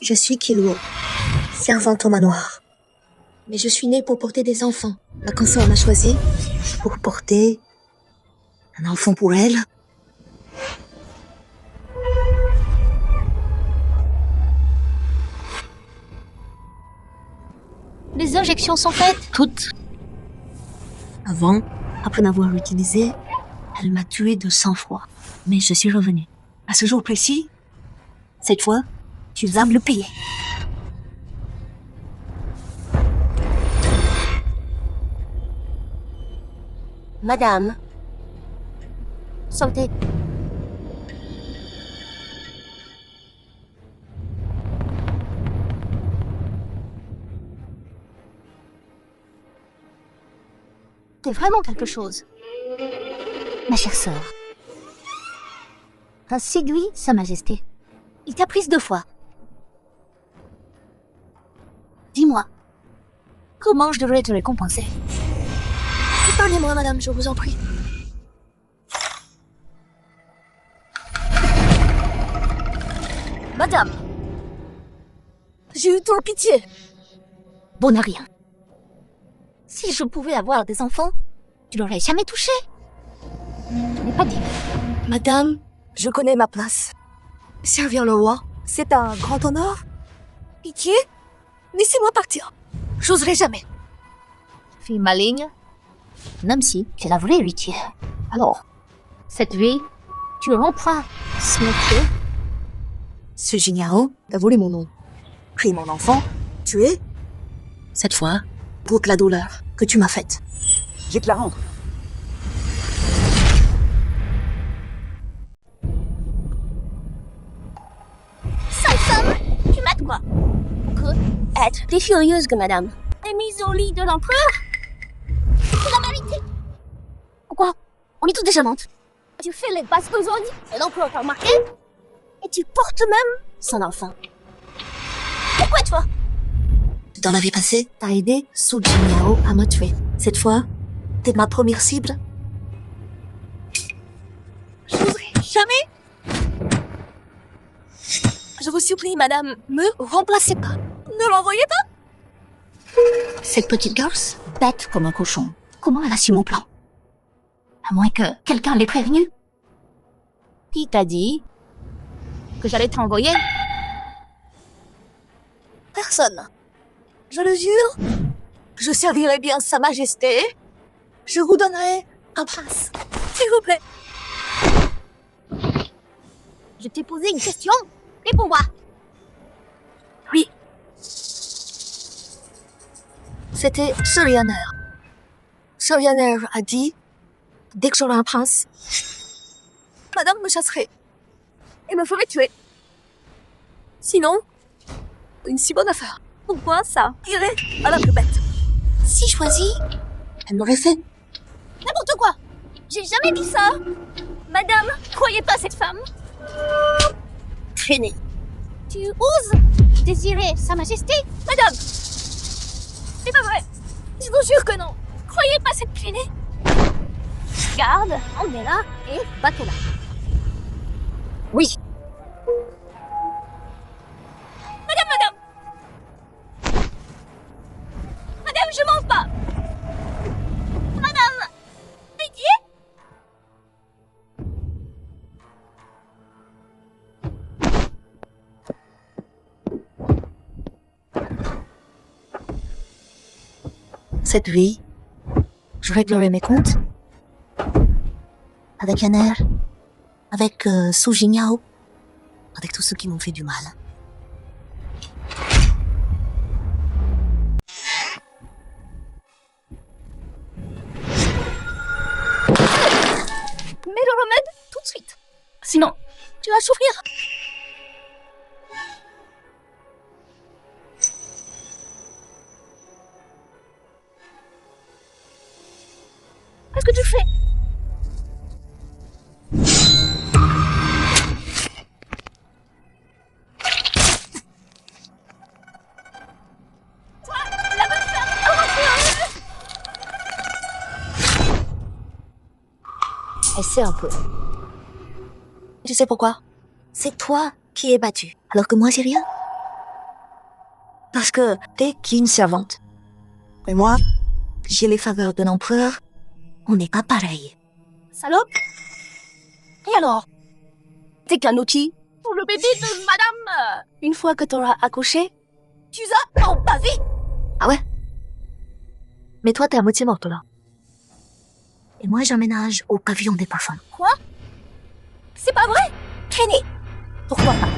Je suis Killua, servante au manoir. Mais je suis née pour porter des enfants. La console m'a choisi pour porter un enfant pour elle. Les injections sont faites. Toutes. Avant, après m'avoir utilisée, elle m'a tué de sang-froid. Mais je suis revenue. À ce jour précis, cette fois, tu vas me le payer. Madame. Santé. T'es vraiment quelque chose. Ma chère sœur. T'as séduit Sa Majesté. Il t'a prise 2 fois. Dis-moi, comment je devrais te récompenser? Épargnez-moi, madame, je vous en prie. Madame, j'ai eu trop pitié. Bon à rien. Si je pouvais avoir des enfants, tu l'aurais jamais touché. Je n'ai pas dit. Madame, je connais ma place. Servir le roi, c'est un grand honneur. Pitié, laissez-moi partir. J'oserai jamais. Fille maligne, même si tu es la vraie héritière. Alors, cette vie, tu rompras ce métier. Ce Jinyao a volé mon nom, pris mon enfant, tué. Cette fois, pour la douleur que tu m'as faite. Je vais te la rendre. Sale femme, tu m'as de quoi? Que être plus furieuse que madame. Et mise au lit de l'empereur? C'est la vérité. Pourquoi? On est tous des amantes. Tu fais les basses besognes et l'empereur t'a remarqué? Et tu portes même son enfant. Pourquoi toi? Dans la vie passée, t'as aidé Su Jinyao à me tuer. Cette fois, t'es ma première cible. J'oserai jamais. Je vous supplie, madame, me remplacez pas. Ne l'envoyez pas. Cette petite garce, Bête comme un cochon. Comment elle a su mon plan? À moins que quelqu'un l'ait prévenu. Qui t'a dit que j'allais t'envoyer? personne. Je le jure, je servirai bien Sa Majesté. Je vous donnerai un prince. S'il vous plaît. Je t'ai posé une question. Réponds-moi. Oui. C'était Suryaner. Suryaner a dit, dès que j'aurai un prince, madame me chasserait et me ferait tuer. Sinon, une si bonne affaire. Pourquoi ça irait à la plus bête? Si choisie, elle m'aurait fait. N'importe quoi. J'ai jamais dit ça. Madame, croyez pas cette femme. Traîner. Tu oses désirer Sa Majesté? Madame, c'est pas vrai. Je vous jure que non. Croyez pas cette traînée. Garde, emmenez-la et battez-la. Oui. Madame, je mens pas. Madame, pitié. Cette vie, je réglerai mes comptes avec Yaner, avec Su Jinyao, avec tous ceux qui m'ont fait du mal. Mets le remède tout de suite. Sinon, tu vas souffrir. Qu'est-ce que tu fais? Toi, la bonne femme, aventureuse. Elle sait un peu. Tu sais pourquoi? C'est toi qui es battu, alors que moi j'ai rien. Parce que t'es qu'une servante. Et moi, j'ai les faveurs de l'empereur. On n'est pas pareil. Salope. Et alors? T'es qu'un outil pour le bébé de madame. Une fois que t'auras accouché, tu vas en baver. Ah ouais? Mais toi, t'es à moitié morte, là. Et moi, j'emménage au pavillon des parfums. Quoi? C'est pas vrai? Traîner. Pourquoi pas?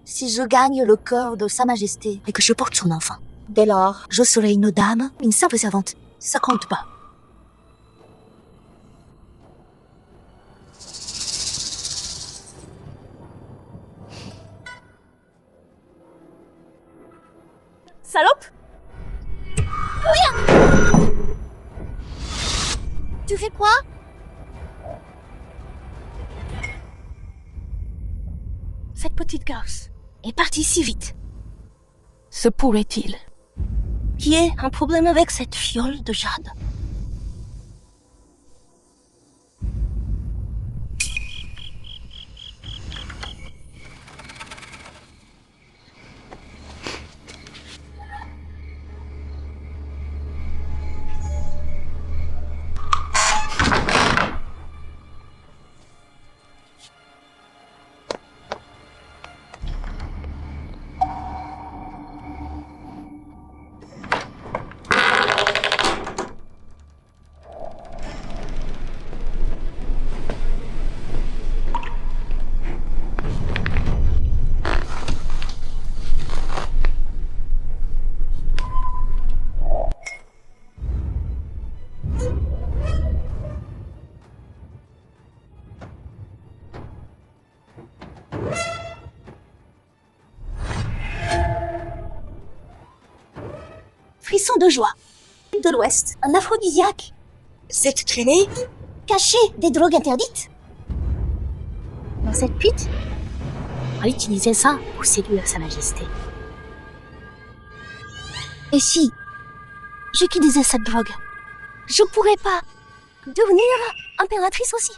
Si je gagne le cœur de Sa Majesté et que je porte son enfant, Dès lors, je serai une dame, une simple servante. Ça compte pas. salope. Rien. Tu fais quoi? Cette petite garce est partie si vite. Se pourrait-il qu'il y ait un problème avec cette fiole de jade? Frisson de joie. De l'Ouest, un aphrodisiaque. Cette traînée cachée des drogues interdites. Dans cette pute, on utilisait ça pour séduire Sa Majesté. Et si j'utilisais cette drogue, je pourrais pas devenir impératrice aussi.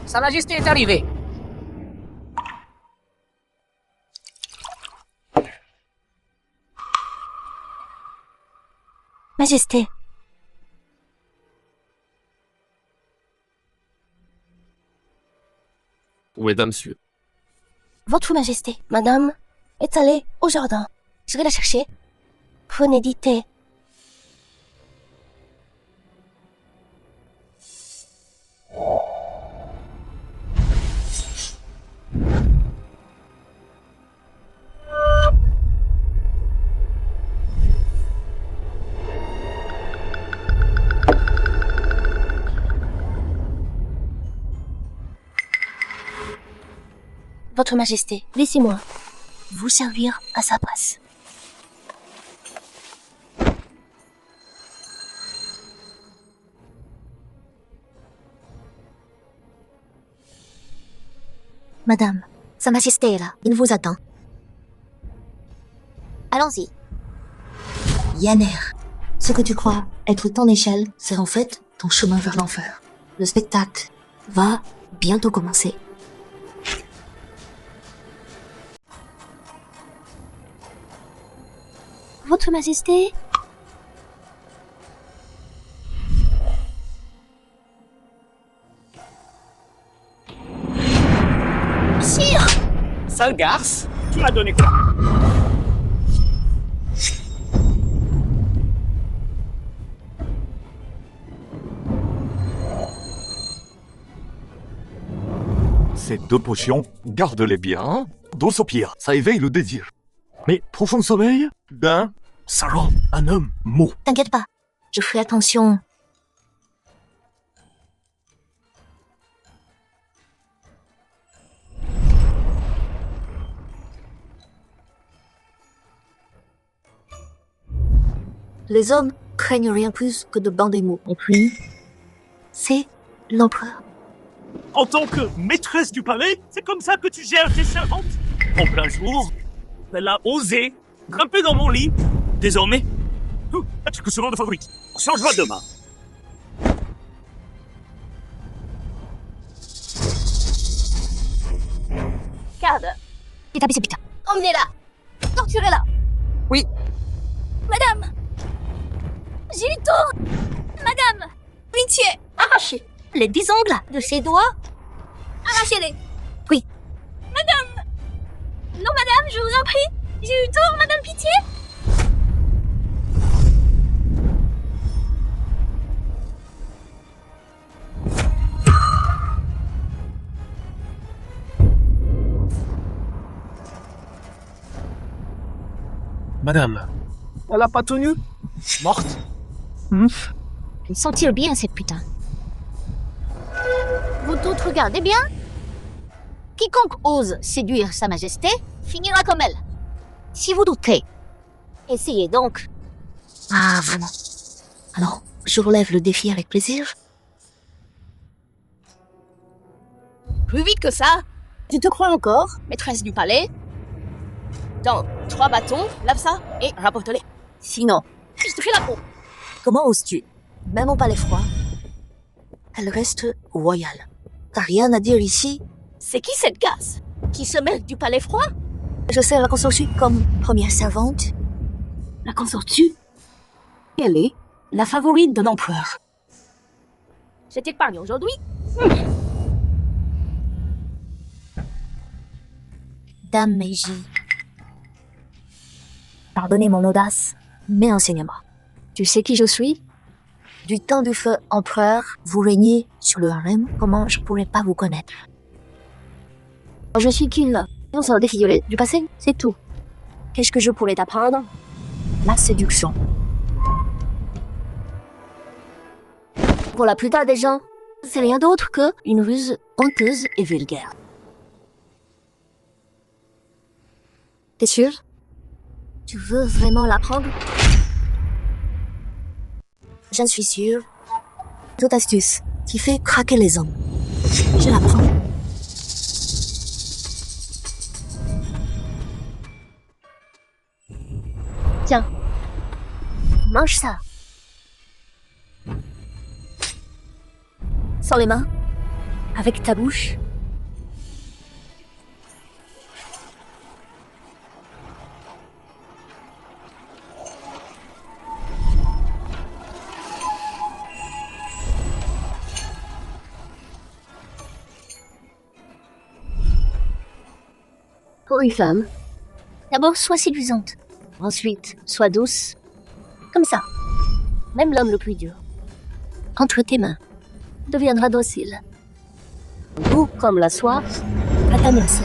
Sa Majesté est arrivée. Majesté. Où est monsieur? Votre Majesté, Madame, est allée au jardin. Je vais la chercher. Prenez du thé. Votre Majesté, laissez-moi vous servir à sa place. Madame, Sa Majesté est là. Il vous attend. Allons-y. Yanner, ce que tu crois être ton échelle, c'est en fait ton chemin vers l'enfer. Le spectacle va bientôt commencer. Votre Majesté, sire, Sale garce, tu m'as donné quoi? Ces 2 potions, garde-les bien. D'eau soupir, ça éveille le désir. Mais profond sommeil d'un salon, un homme mou. T'inquiète pas, je ferai attention. Les hommes craigne rien plus que de bains des mots. Et puis, c'est l'empereur. En tant que maîtresse du palais, c'est comme ça que tu gères tes servantes? En plein jour, elle a osé grimper dans mon lit. Désormais, tu que ce nom de favorite. On changera demain. Garde. Pita. Emmenez-la. Torturez-la. Oui. Madame. J'ai eu tort. Madame. Pitié. Arrachez les 10 ongles de ses doigts. Arrachez-les. Oui. Madame. Non, madame, je vous en prie. J'ai eu tort, madame, pitié. Madame, elle a pas tenu? Morte? Elle s'en tire bien, cette putain. Vous toutes regardez bien. Quiconque ose séduire Sa Majesté finira comme elle. Si vous doutez, essayez donc. Ah, vraiment. Alors, je relève le défi avec plaisir. Plus vite que ça. Tu te crois encore, maîtresse du palais? Dans 3 bâtons, lave ça et rapporte-les. Sinon, je te fais la peau. Comment oses-tu? Même au palais froid, elle reste royale. T'as rien à dire ici? C'est qui cette gaze qui se mêle du palais froid? Je sais la consortie comme première servante. La consors-tu? Elle est la favorite de l'empereur. Je t'épargne aujourd'hui. Dame Meiji. Pardonnez mon audace, mais enseigne-moi. Tu sais qui je suis? Du temps du feu empereur, vous régnez sur le harem, comment je pourrais pas vous connaître? Je suis qu'une des figurées du passé, c'est tout. Qu'est-ce que je pourrais t'apprendre? La séduction. Pour la plupart des gens, c'est rien d'autre que une ruse honteuse et vulgaire. T'es sûr? Tu veux vraiment l'apprendre? J'en suis sûre. Toute astuce qui fait craquer les hommes. Je la prends. Tiens, mange ça. Sans les mains, avec ta bouche. Pour une femme, d'abord sois séduisante, ensuite sois douce, comme ça. Même l'homme le plus dur, entre tes mains, deviendra docile. Doux comme la soif, à ta merci.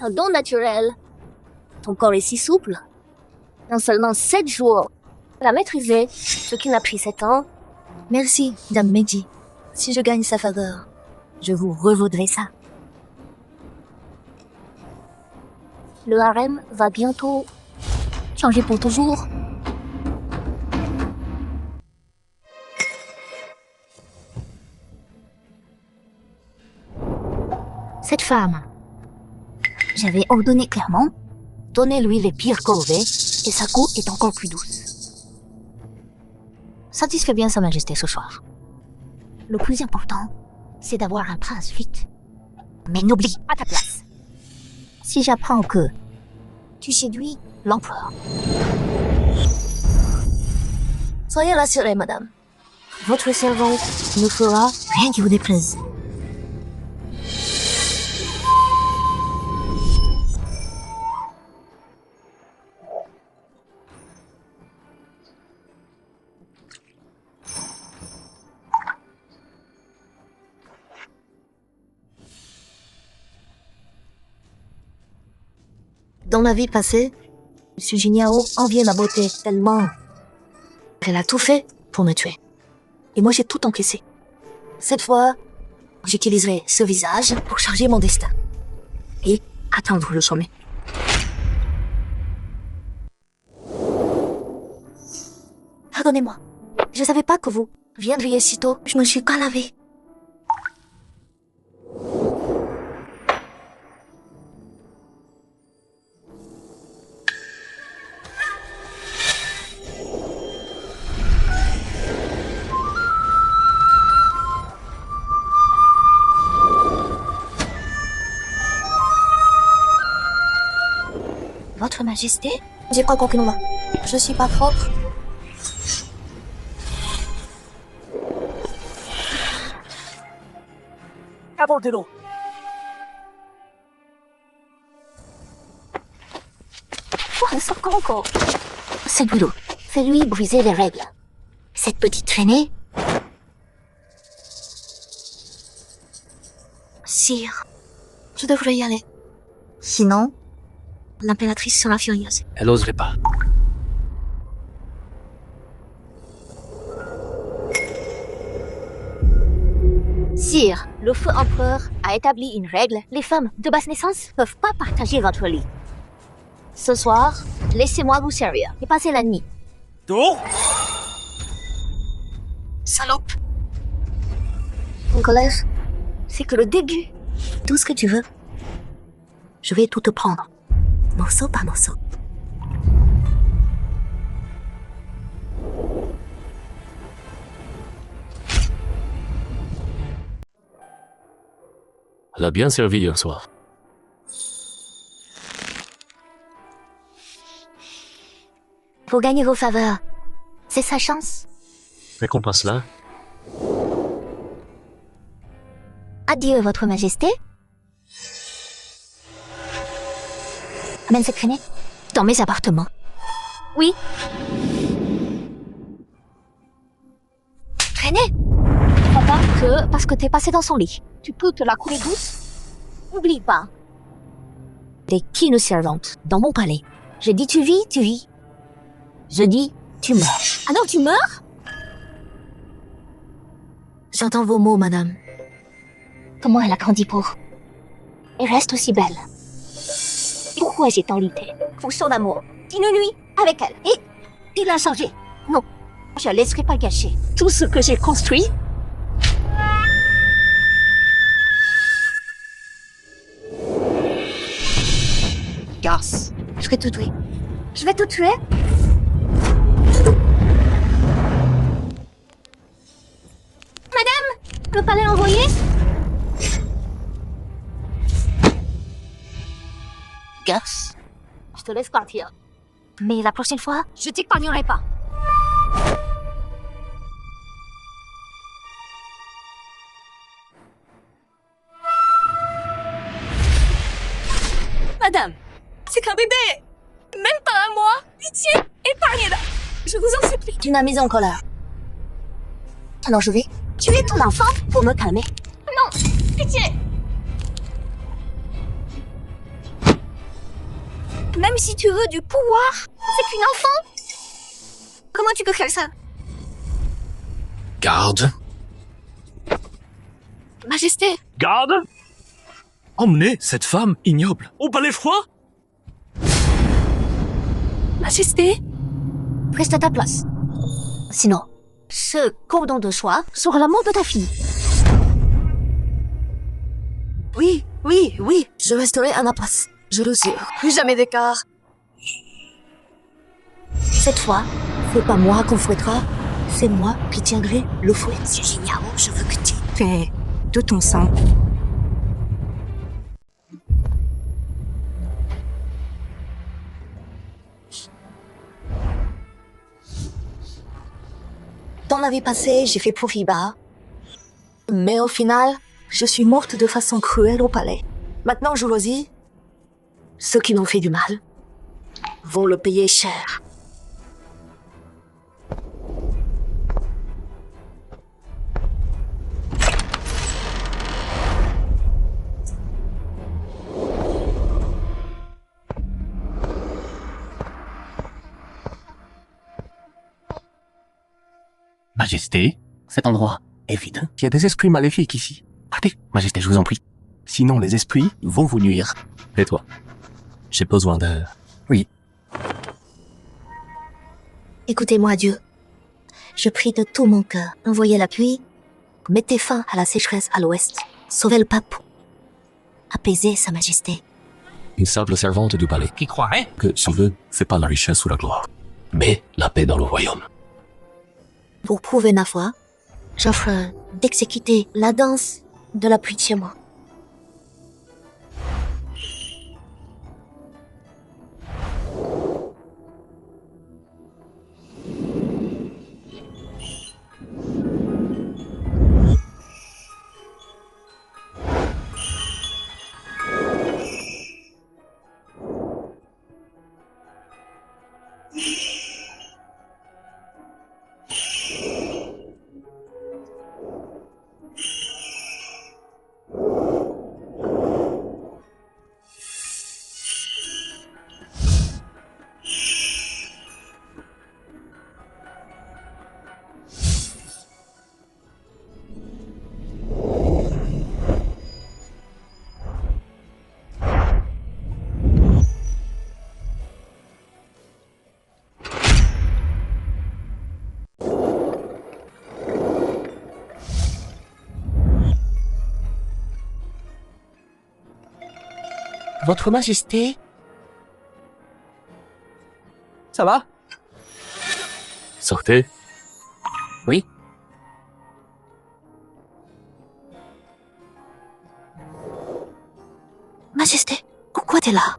Un don naturel. Ton corps est si souple. En seulement 7 jours, la maîtriser, ce qui m'a pris 7 ans. Merci, Dame Meiji. Si je gagne sa faveur, je vous revaudrai ça. Le harem va bientôt changer pour toujours. Cette femme, j'avais ordonné clairement, donnez-lui les pires corvées et sa peau est encore plus douce. Satisfais bien Sa Majesté ce soir. Le plus important, c'est d'avoir un prince vite. Mais n'oublie pas ta place. Si j'apprends que tu séduis l'empereur, Soyez rassurée, madame. votre servante ne fera rien qui vous déplaise. Dans ma vie passée, M. Jinyao enviait ma beauté tellement qu'elle a tout fait pour me tuer. Et moi, j'ai tout encaissé. Cette fois, j'utiliserai ce visage pour charger mon destin. Et atteindre le sommet. Pardonnez-moi. Je savais pas que vous viendriez si tôt. Je me suis pas lavée. Votre Majesté, j'ai pas compris moi. Je suis pas propre. Apportez-le. Quoi, ça encore? C'est Guido. Fais-lui briser les règles. Cette petite traînée. Sire, je devrais y aller. Sinon, l'impératrice sera furieuse. Elle oserait pas. Sire, le feu empereur a établi une règle. Les femmes de basse naissance ne peuvent pas partager votre lit. Ce soir, laissez-moi vous servir et passer la nuit. Tour. Salope. Mon colère, c'est que le début. Tout ce que tu veux. Je vais tout te prendre. Morceau par morceau. Elle a bien servi hier soir. Pour gagner vos faveurs, c'est sa chance. Récompense-la. Adieu, votre Majesté. Amène cette traînée dans mes appartements. Oui. Traînée? Crois pas que parce que t'es passé dans son lit, tu peux te la couler douce? Oublie pas. T'es qui nos servantes dans mon palais? Je dis tu vis, tu vis. Je dis tu meurs. Ah non, tu meurs? J'entends vos mots, madame. Comment elle a grandi pour? Elle reste aussi belle. Pourquoi j'ai tant lutté pour son amour d'une nuit avec elle? Et il a changé. Non, je ne laisserai pas gâcher tout ce que j'ai construit. Garce. Je vais tout tuer. Je vais tout tuer. Madame, le palais envoyé? Garce. Je te laisse partir. Mais la prochaine fois, je t'épargnerai pas. Madame, c'est qu'un bébé. Même pas un mois. Pitié, épargnez-la. Je vous en supplie. Tu m'as mise en colère. Alors je vais tuer ton enfant pour me calmer. Non, pitié. Même si tu veux du pouvoir, c'est qu'une enfant. Comment tu peux faire ça? Garde. Majesté. Garde. Emmenez cette femme ignoble au palais froid. Majesté. Reste à ta place. Sinon, ce cordon de soie sera la mort de ta fille. Oui, oui, oui. Je resterai à ma place. Je le jure. Plus jamais d'écart. Cette fois, c'est pas moi qu'on fouettera, c'est moi qui tiendrai le fouet. Monsieur Jinyao, je veux que tu fais de ton sang. Dans la vie passée, j'ai fait profit bas. Mais au final, je suis morte de façon cruelle au palais. Maintenant, je le dis, ceux qui m'ont fait du mal vont le payer cher. Majesté, cet endroit est vide. Il y a des esprits maléfiques ici. Partez, Majesté, je vous en prie. Sinon, les esprits vont vous nuire. Et toi? J'ai besoin d'air. Oui. Écoutez-moi, Dieu. Je prie de tout mon cœur. Envoyez la pluie. Mettez fin à la sécheresse à l'ouest. Sauvez le pape. Apaisez Sa Majesté. Une simple servante du palais. Qui croirait Que tu veux, c'est pas la richesse ou la gloire, mais la paix dans le royaume. Pour prouver ma foi, j'offre d'exécuter la danse de la pluie chez moi. Votre Majesté? Ça va? Sortez. Oui. Majesté, pourquoi t'es là?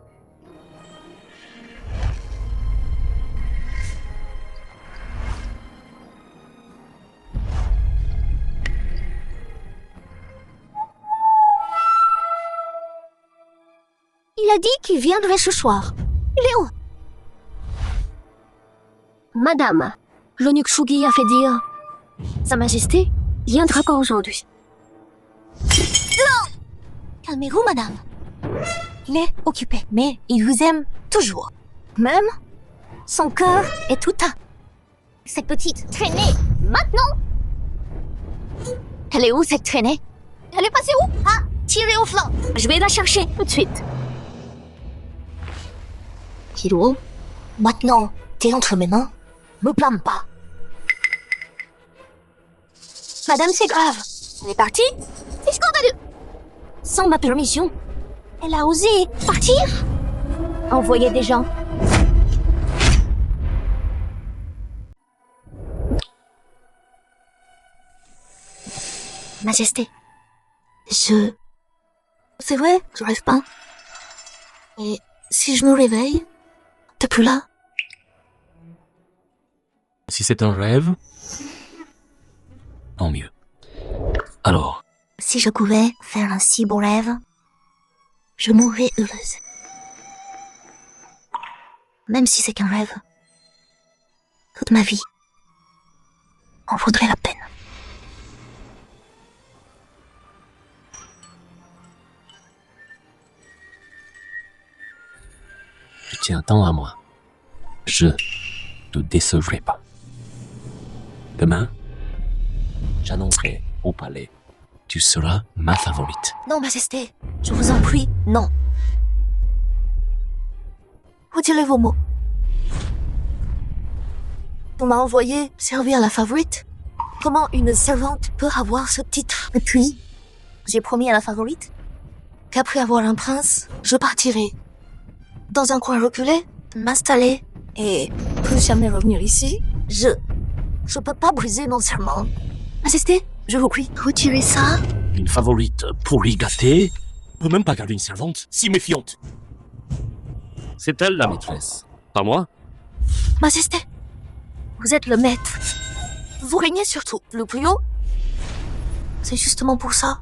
Il a dit qu'il viendrait ce soir. Il est où? Madame, l'eunuque Shugi a fait dire... Sa Majesté viendra pas aujourd'hui. Calmez-vous, madame. Il est occupé, mais il vous aime toujours. Même, son cœur est tout à... Cette petite traînée, maintenant! Elle est où, cette traînée? Elle est passée où? Ah, tirée au flanc. Je vais la chercher tout de suite. Hiro, maintenant, t'es entre mes mains. Me blâme pas. Madame, c'est grave. Elle est partie? C'est scandaleux. Sans ma permission. Elle a osé partir? Envoyer des gens. Majesté, c'est vrai, je rêve pas. Et si je me réveille, t'es plus là? Si c'est un rêve, tant mieux. Alors, Si je pouvais faire un si beau rêve, je mourrais heureuse. Même si c'est qu'un rêve, toute ma vie en vaudrait la peine. tu tiens tant à moi. Je te décevrai pas. Demain, j'annoncerai au palais. Tu seras ma favorite. Non, Majesté, je vous en prie, non. Retirez vos mots. On m'a envoyé servir la favorite. Comment une servante peut avoir ce titre? Et puis, j'ai promis à la favorite qu'après avoir un prince, je partirai dans un coin reculé, m'installer et plus jamais revenir ici. Je peux pas briser mon serment. Majesté, je vous prie, retirez ça. Une favorite pourri gâtée peut même pas garder une servante si méfiante. C'est elle la maîtresse, pas moi. Majesté, vous êtes le maître. Vous régnez sur tout, le plus haut. C'est justement pour ça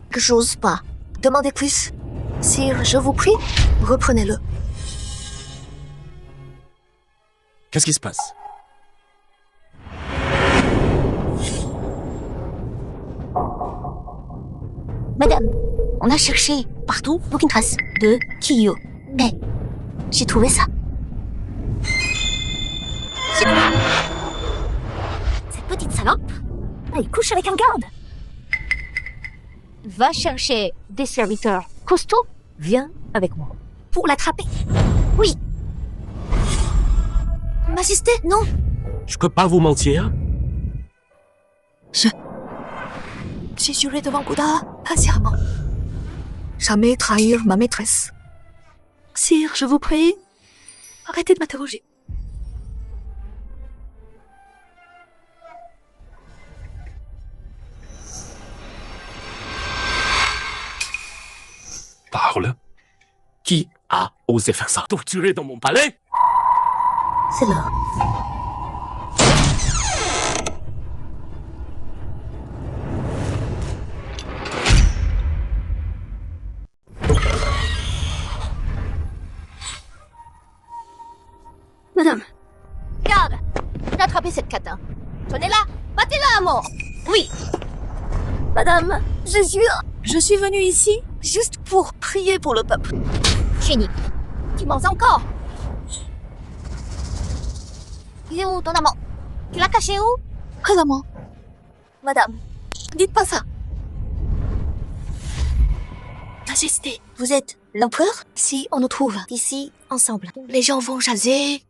que j'ose pas. Demandez plus. Sire, je vous prie, reprenez-le. Qu'est-ce qui se passe? Madame, on a cherché partout aucune trace de Kiyo. Mais j'ai trouvé ça. petite salope. Elle couche avec un garde. Va chercher des serviteurs costauds. Viens avec moi. Pour l'attraper. Oui. Majesté, non. Je peux pas vous mentir. J'ai juré devant Bouddha, patiemment. Jamais trahir ma maîtresse. Sire, je vous prie, arrêtez de m'interroger. Parle. Qui a osé faire ça? Torturer dans mon palais? C'est là. Madame. Garde. Attrapez cette catin. Tenez-la. Battez-la à mort. Oui. Madame, je jure. Je suis venue ici juste pour prier pour le peuple. Chénie. Tu mens encore. Il est où ton amant? Tu l'as caché où? Présemment. Madame. Dites pas ça. Majesté, Vous êtes l'empereur? si on nous trouve, Ici, ensemble. les gens vont jaser.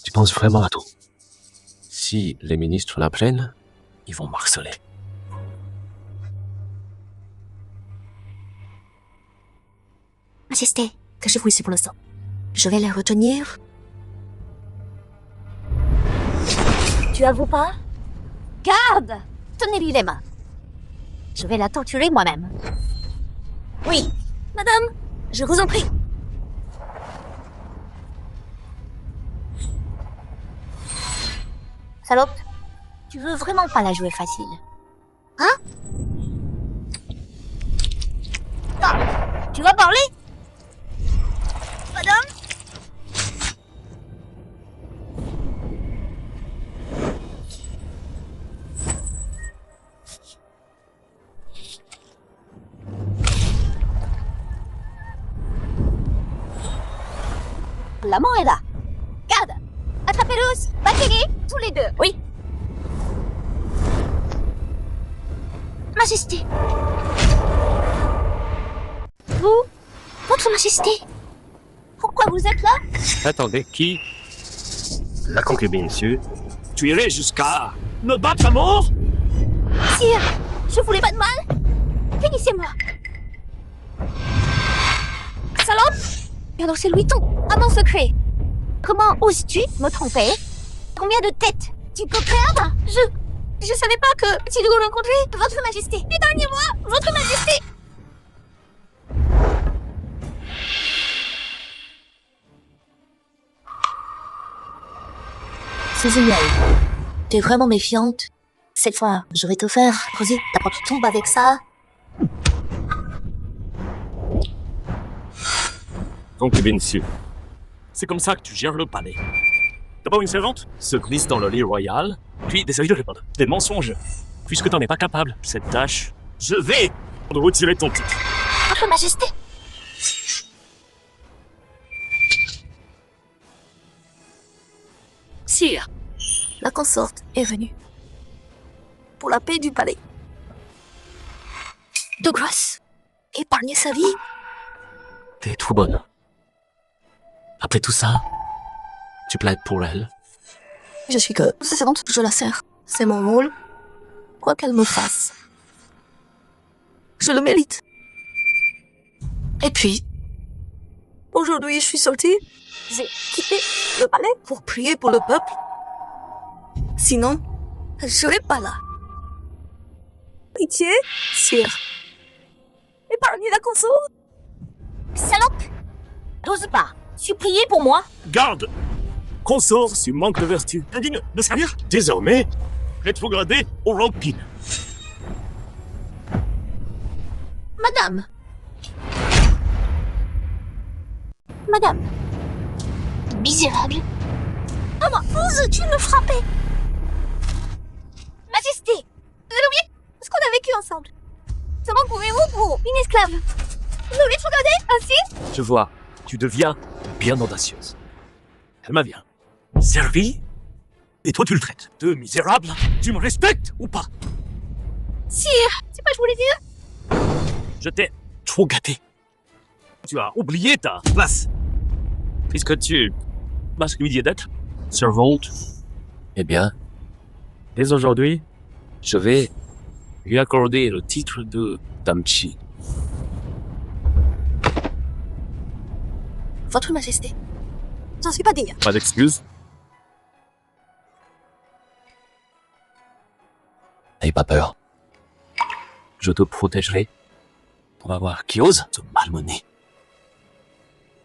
Tu penses vraiment à tout? Si les ministres l'apprennent, ils vont marceler. Majesté, cachez-vous ici pour l'instant. Je vais la retenir. Tu avoues pas? Garde! Tenez-lui les mains. Je vais la torturer moi-même. Oui, madame, je vous en prie. Salope, tu veux vraiment pas la jouer facile? Hein? Ah, tu vas parler? Madame? L'amant est là. Garde! Attrapez-le aussi. Battez-les, tous les deux. Oui. Majesté. Vous? Votre Majesté? Pourquoi vous êtes là? Attendez, qui? La concubine, monsieur. Tu irais jusqu'à me battre à mort? Sire, je voulais pas de mal. Finissez-moi. Salope! Alors c'est Louis-Ton, amant secret. Comment oses-tu me tromper? Combien de têtes tu peux perdre? Je savais pas que si nous rencontrer votre majesté. Épargnez-moi, votre majesté. C'est génial. T'es vraiment méfiante. Cette fois, je vais te faire creuser ta propre tombe avec ça. Concubine, monsieur. C'est comme ça que tu gères le palais. D'abord une servante se glisse dans le lit royal, puis essaye de répondre des mensonges. Puisque t'en es pas capable, cette tâche, je vais te retirer ton titre. Votre majesté. Sire, la consorte est venue. Pour la paix du palais. De grâce, épargnez sa vie. T'es trop bonne. Après tout ça, tu plaides pour elle. Je suis que servante, je la sers. C'est mon rôle. Quoi qu'elle me fasse. Je le mérite. Et puis, aujourd'hui, je suis sortie. J'ai quitté le palais pour prier pour le peuple. Sinon, je serais pas là. Pitié, sire. Épargnez la console. Salope. N'ose pas. Suppliez pour moi. Garde! Consort sur manque de vertu. Indigne de servir désormais rétrogradé au rampine. Madame. Madame. Misérable. Comment oses-tu me frapper? Majesté. Vous avez oublié ce qu'on a vécu ensemble. Comment pouvez-vous pour une esclave nous rétrograder ainsi? Je vois, tu deviens bien audacieuse. Elle m'a bien servi Et toi, tu le traites de misérable. Tu me respectes ou pas? Sire, c'est pas ce que je voulais dire. Je t'ai trop gâté. Tu as oublié ta place. Puisque tu m'as celui d'être servante. Eh bien, dès aujourd'hui, je vais lui accorder le titre de Damchi. Votre Majesté, j'en suis pas digne. Pas d'excuses. N'aie pas peur. Je te protégerai pour avoir qui ose te malmener.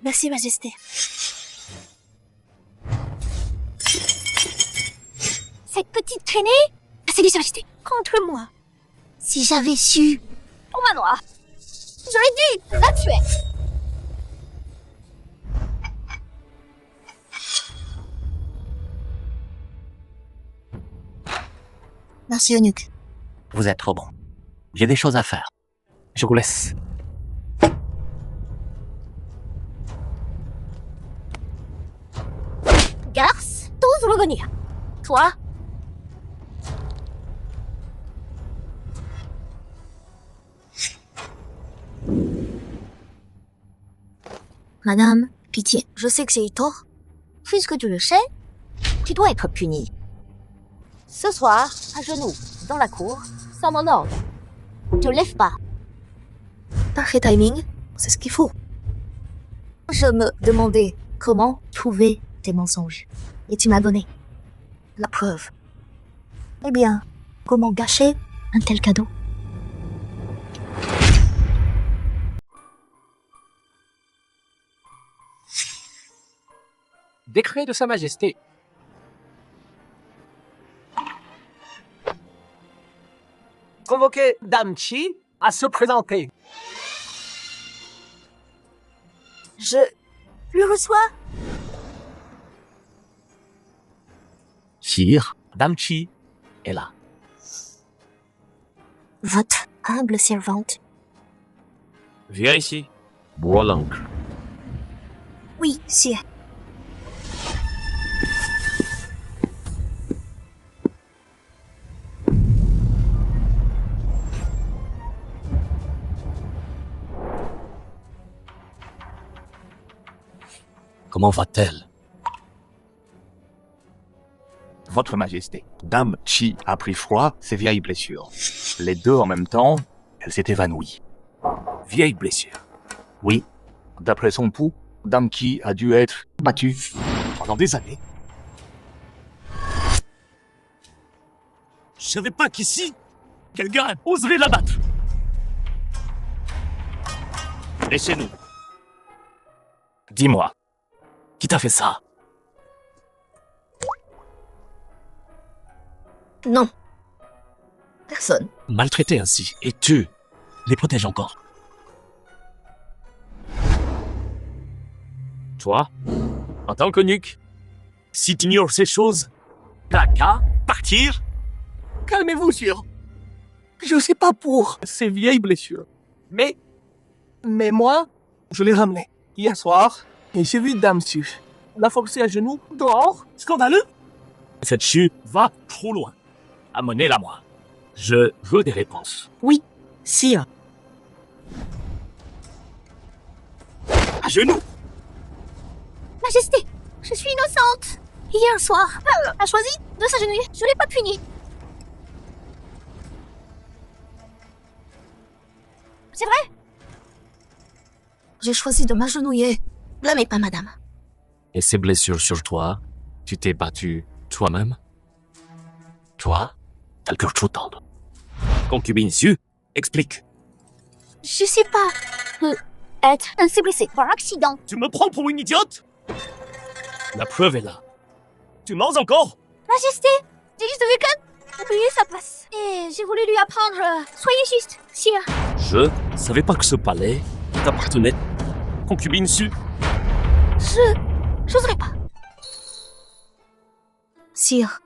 Merci, Majesté. Cette petite traînée a séduit sa majesté contre moi. Si j'avais su... Ton manoir, j'aurais dû la tuer. Merci, Eunuque. Vous êtes trop bon. J'ai des choses à faire. Je vous laisse. Garce, t'oses revenir. Toi, Madame, pitié, je sais que j'ai eu tort. puisque tu le sais, tu dois être puni. Ce soir, à genoux, dans la cour, sans mon ordre. Te lève pas. Parfait timing, c'est ce qu'il faut. Je me demandais comment trouver tes mensonges. Et tu m'as donné la preuve. Eh bien, comment gâcher un tel cadeau? Décret de Sa Majesté. Convoquez Damchi à se présenter. Je le reçois. Sire, Damchi est là. Votre humble servante. Viens ici. Bois l'encre. Oui, sire. Comment va-t-elle? Votre Majesté, Dame Chi a pris froid, ses vieilles blessures. Les deux en même temps, elle s'est évanouie. Vieille blessure. Oui, d'après son pouls, Dame Chi a dû être battue pendant des années. Je savais pas qu'ici, quelqu'un oserait la battre. Laissez-nous. Dis-moi, qui t'a fait ça? Non. Personne. Maltraité ainsi, et tu les protèges encore. Toi, en tant qu'eunuque, si tu ignores ces choses, t'as qu'à partir. Calmez-vous, sire. Je sais pas pour ces vieilles blessures. Mais moi, je l'ai ramené hier soir et j'ai vu Damchi la forcer à genoux dehors. Scandaleux. Cette chute va trop loin. Amenez-la moi. Je veux des réponses. Oui, sire. À genoux. Majesté, je suis innocente. Hier soir, a choisi de s'agenouiller. Je l'ai pas puni. C'est vrai? J'ai choisi de m'agenouiller. Blâmez pas, madame. Et ces blessures sur toi, tu t'es battu toi-même? Toi, t'as le cœur trop tendre. Concubine Su, explique. Je sais pas. Être ainsi blessé par accident. Tu me prends pour une idiote? La preuve est là. Tu mens encore? Majesté, j'ai juste vu qu'un oublié sa place. Et j'ai voulu lui apprendre. Soyez juste, sire. Je savais pas que ce palais t'appartenait. Concubine Su. J'oserais pas. Sire.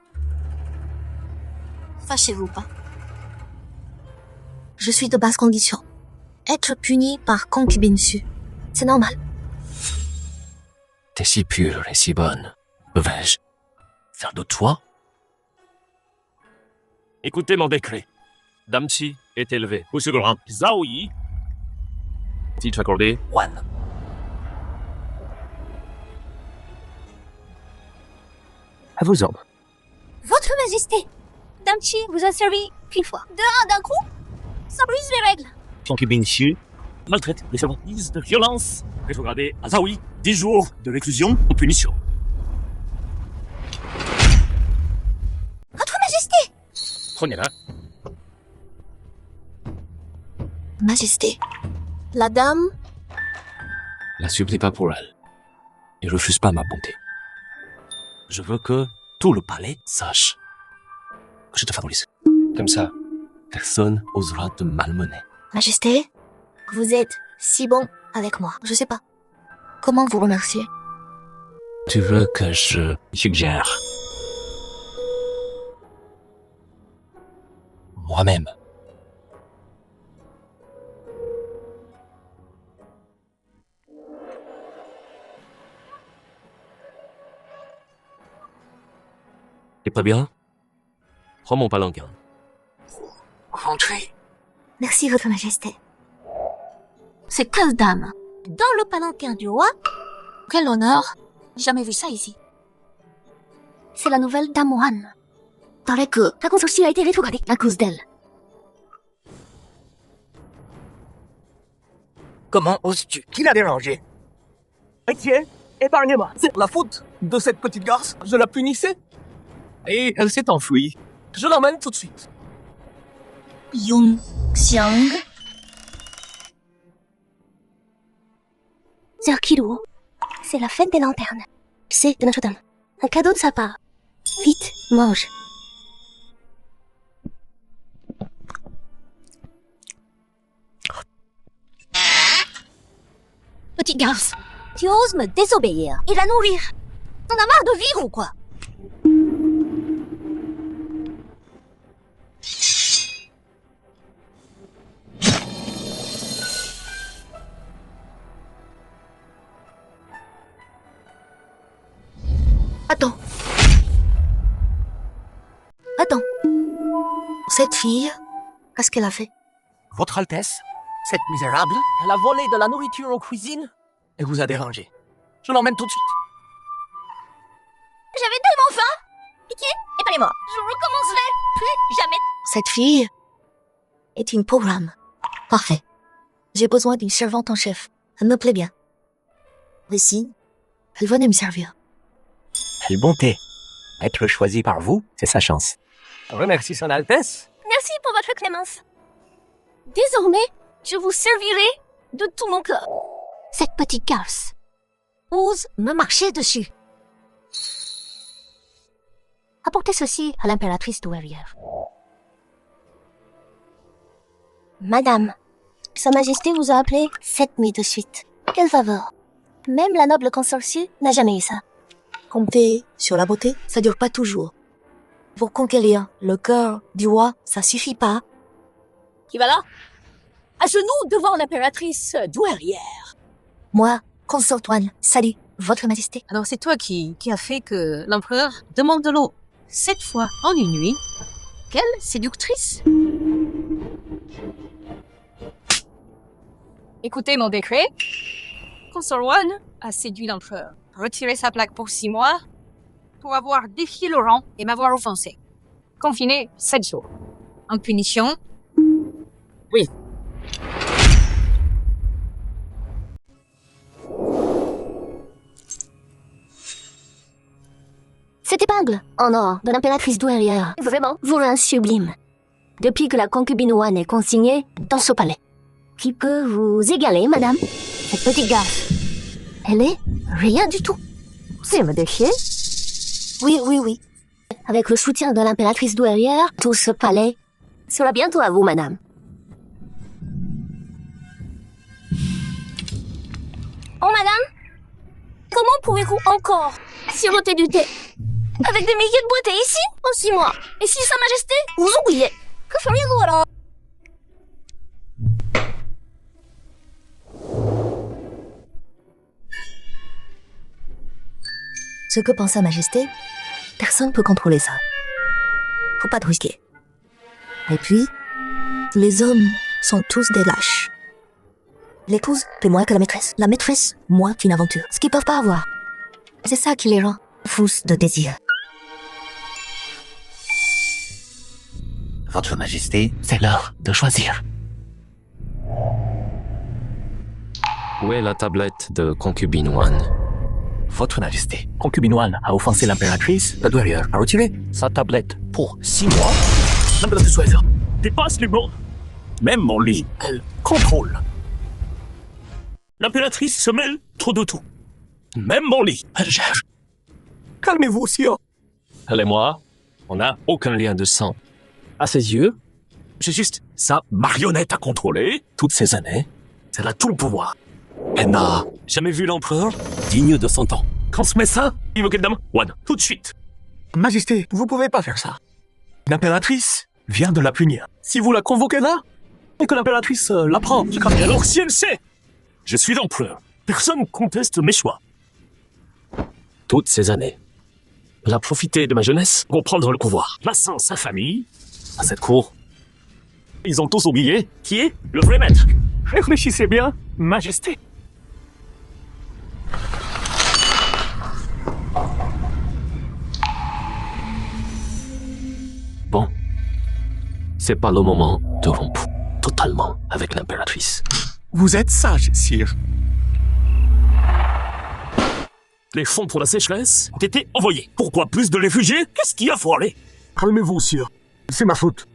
Fâchez-vous pas. Je suis de basse condition. Être puni par concubine Su, c'est normal. T'es si pure et si bonne. Vais-je faire de toi Écoutez mon décret. Damchi est élevé au second rang. Zaoyi, titre accordé, Juan. À vos ordres. Votre Majesté, Damchi vous a servi qu'une fois. D'un coup, ça brise les règles. Concubine Xu maltraite les servantes de violence. Rétrogradé à Zaoyi, 10 jours de réclusion en punition. Votre Majesté, Prenez-la. Majesté, la dame, La supplie pas pour elle. Et refuse pas ma bonté. Je veux que tout le palais sache que je te favorise. Comme ça, personne osera te malmener. Majesté, vous êtes si bon avec moi. Je sais pas. Comment vous remercier? Tu veux que je suggère moi-même? T'es pas bien? Prends mon palanquin. Rentrez. Merci, Votre Majesté. c'est quelle dame? Dans le palanquin du roi? Quel honneur. Jamais vu ça ici. C'est la nouvelle dame Juan. Paraît que La consortie a été rétrogradée. à cause d'elle. Comment oses-tu? Qui l'a dérangé? Tiens, épargnez-moi. C'est la faute de cette petite garce. Je la punissais. Et elle s'est enfuie. Je l'emmène tout de suite. Yung Xiang. Zerkilo, c'est la fête des lanternes. C'est de Notre-Dame. Un cadeau de sa part. Vite, mange. Petite garce, tu oses me désobéir et la nourrir. T'en as marre de vivre ou quoi? Attends. Attends. Cette fille, qu'est-ce qu'elle a fait? Votre Altesse, cette misérable, elle a volé de la nourriture aux cuisines et vous a dérangé. Je l'emmène tout de suite. J'avais tellement faim. Pitié, épargnez-moi. Je recommencerai plus jamais. Cette fille est une programme. Parfait. J'ai besoin d'une servante en chef. Elle me plaît bien. Ici, elle venait me servir. Quelle bonté. Être choisi par vous, c'est sa chance. Remercie son Altesse. Merci pour votre clémence. Désormais, je vous servirai de tout mon cœur. Cette petite garce ose me marcher dessus. Apportez ceci à l'impératrice douairière. Madame, Sa Majesté vous a appelé cette nuit de suite. Quelle faveur. Même la noble consortie n'a jamais eu ça. Compter sur la beauté, ça dure pas toujours. Pour conquérir le cœur du roi, ça suffit pas. Qui va là? À genoux devant l'impératrice douairière. Moi, consort Juan, salut, Votre Majesté. Alors c'est toi qui a fait que l'empereur demande de l'eau. 7 fois en une nuit. Quelle séductrice! Écoutez mon décret. Consort Juan a séduit l'empereur. Retiré sa plaque pour 6 mois pour avoir défié le rang et m'avoir offensé. Confiné 7 jours. En punition, oui. Cette épingle en or de l'impératrice douairière, vraiment, vous rend sublime. Depuis que la concubine Juan est consignée dans ce palais. Qui peut vous égaler, madame? Cette petite garce. Elle est rien du tout. C'est me défier. Oui. Avec le soutien de l'impératrice douairière, tout ce palais sera bientôt à vous, madame. Oh, madame, comment pouvez-vous encore siroter du thé avec des milliers de beautés ici en 6 mois? Et si Sa Majesté vous oubliez, que feriez-vous alors? Ce que pense Sa Majesté, personne peut contrôler ça. Faut pas te risquer. Et puis, les hommes sont tous des lâches. L'épouse paie moins que la maîtresse moins qu'une aventure, ce qu'ils peuvent pas avoir. C'est ça qui les rend fous de désir. Votre Majesté, c'est l'heure de choisir. Où est la tablette de Concubine One? Votre Majesté, Concubine One a offensé l'impératrice, la douairière a retiré sa tablette pour 6 mois. L'impératrice Weather dépasse les bords. Même mon lit, elle contrôle. L'impératrice se mêle trop de tout. Même mon lit, elle gère. Calmez-vous, sire. Elle et moi, on n'a aucun lien de sang. À ses yeux, J'ai juste sa marionnette à contrôler toutes ces années. Elle a tout le pouvoir. Elle n'a jamais vu l'empereur digne de son temps. Transmets ça, invoquez dame One, tout de suite. Majesté, vous pouvez pas faire ça. L'impératrice vient de la punir. Si vous la convoquez là, et que l'impératrice l'apprend, c'est comme... Et alors si elle sait, je suis l'empereur. Personne ne conteste mes choix. Toutes ces années, elle a profité de ma jeunesse pour prendre le pouvoir. Plaçant sa famille à cette cour. Ils ont tous oublié qui est le vrai maître. Réfléchissez bien, Majesté. bon, c'est pas le moment de rompre totalement avec l'impératrice. Vous êtes sage, sire. Les fonds pour la sécheresse ont été envoyés. Pourquoi plus de réfugiés? Qu'est-ce qu'il y a foiré? Calmez-vous, sire. C'est ma faute.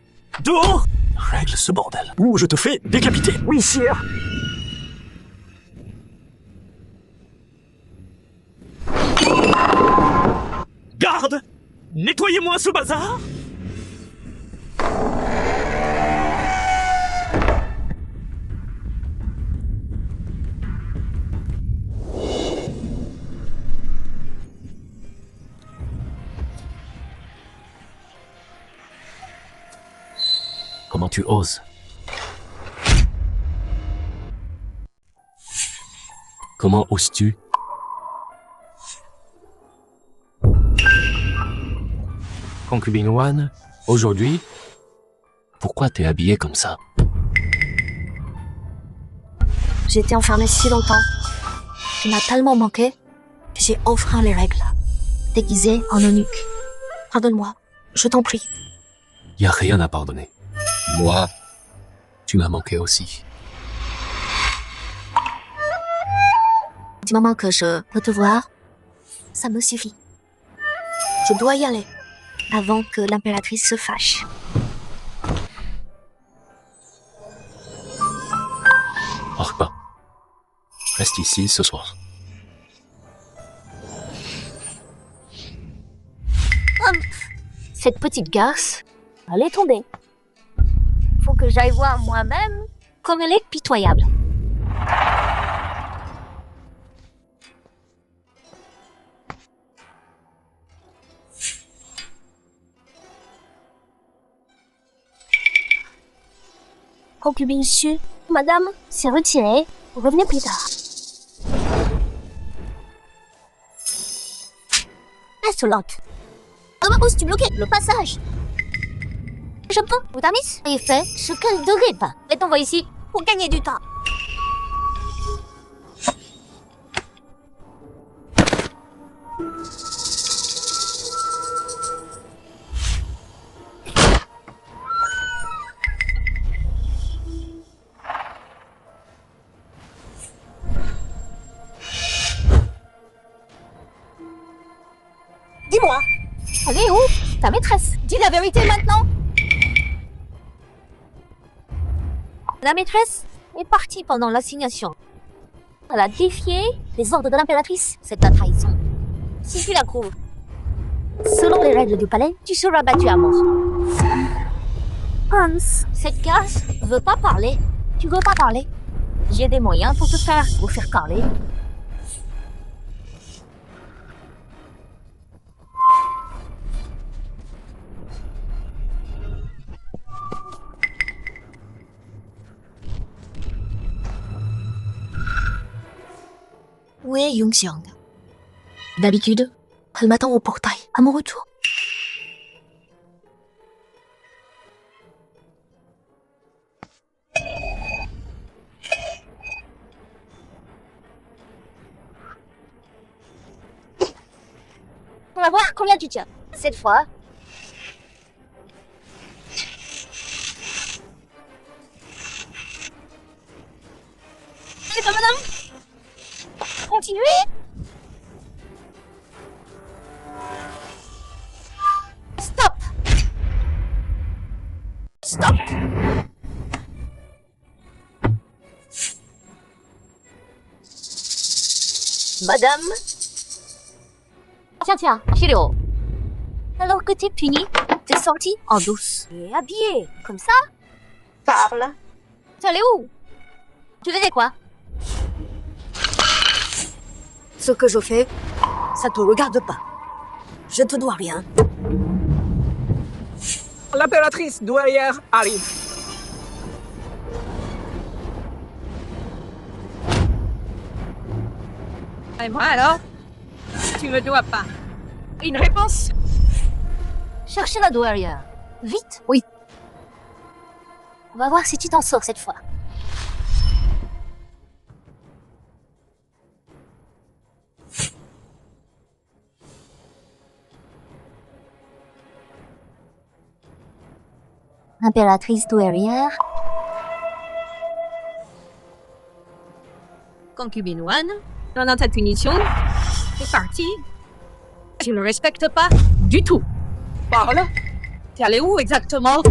Dehors! Règle ce bordel, ou je te fais décapiter. Oui, sire. Garde! Nettoyez-moi ce bazar! Comment tu oses? Comment oses-tu? Concubine One, aujourd'hui, pourquoi t'es habillée comme ça? J'ai été enfermée si longtemps. Il m'a tellement manqué que j'ai enfreint les règles. Déguisée en eunuque. Pardonne-moi, je t'en prie. Y a rien à pardonner. Moi, tu m'as manqué aussi. Du moment que je peux te voir, ça me suffit. Je dois y aller avant que l'impératrice se fâche. Orba, reste ici ce soir. Cette petite garce, elle est tombée. Faut que j'aille voir moi-même comme elle est pitoyable. Concubine Su, madame s'est retirée. Revenez plus tard. Insolente. Comment oses-tu bloquer le passage? Je peux, Outamis, et fait ce qu'elle ne devrait pas. Et t'envoie ici pour gagner du temps. Dis-moi, elle est où, ta maîtresse? Dis la vérité maintenant. La maîtresse est partie pendant l'assignation. Elle a défié les ordres de l'impératrice. C'est ta trahison. Si tu la trouves, selon les règles du palais, tu seras battu à mort. Hans, cette garce veut pas parler. Tu veux pas parler? J'ai des moyens pour te faire parler. Où est Yongxiang? D'habitude, elle m'attend au portail, à mon retour. On va voir combien tu tiens. Cette fois. C'est pas madame. Continuez. Stop. Stop. Madame, Tiens, Shiro. Alors que t'es puni, t'es sorti en douce et habillé, comme ça. parle. T'allais où? Tu faisais quoi? Ce que je fais, ça te regarde pas. Je te dois rien. L'impératrice douairière arrive. Et moi alors? Tu me dois pas. Une réponse? Cherchez la douairière. Vite. Oui. On va voir si tu t'en sors cette fois. Impératrice douairière. Concubine one, dans ta punition, c'est parti. Tu ne respectes pas du tout. Parle. T'es allé où exactement?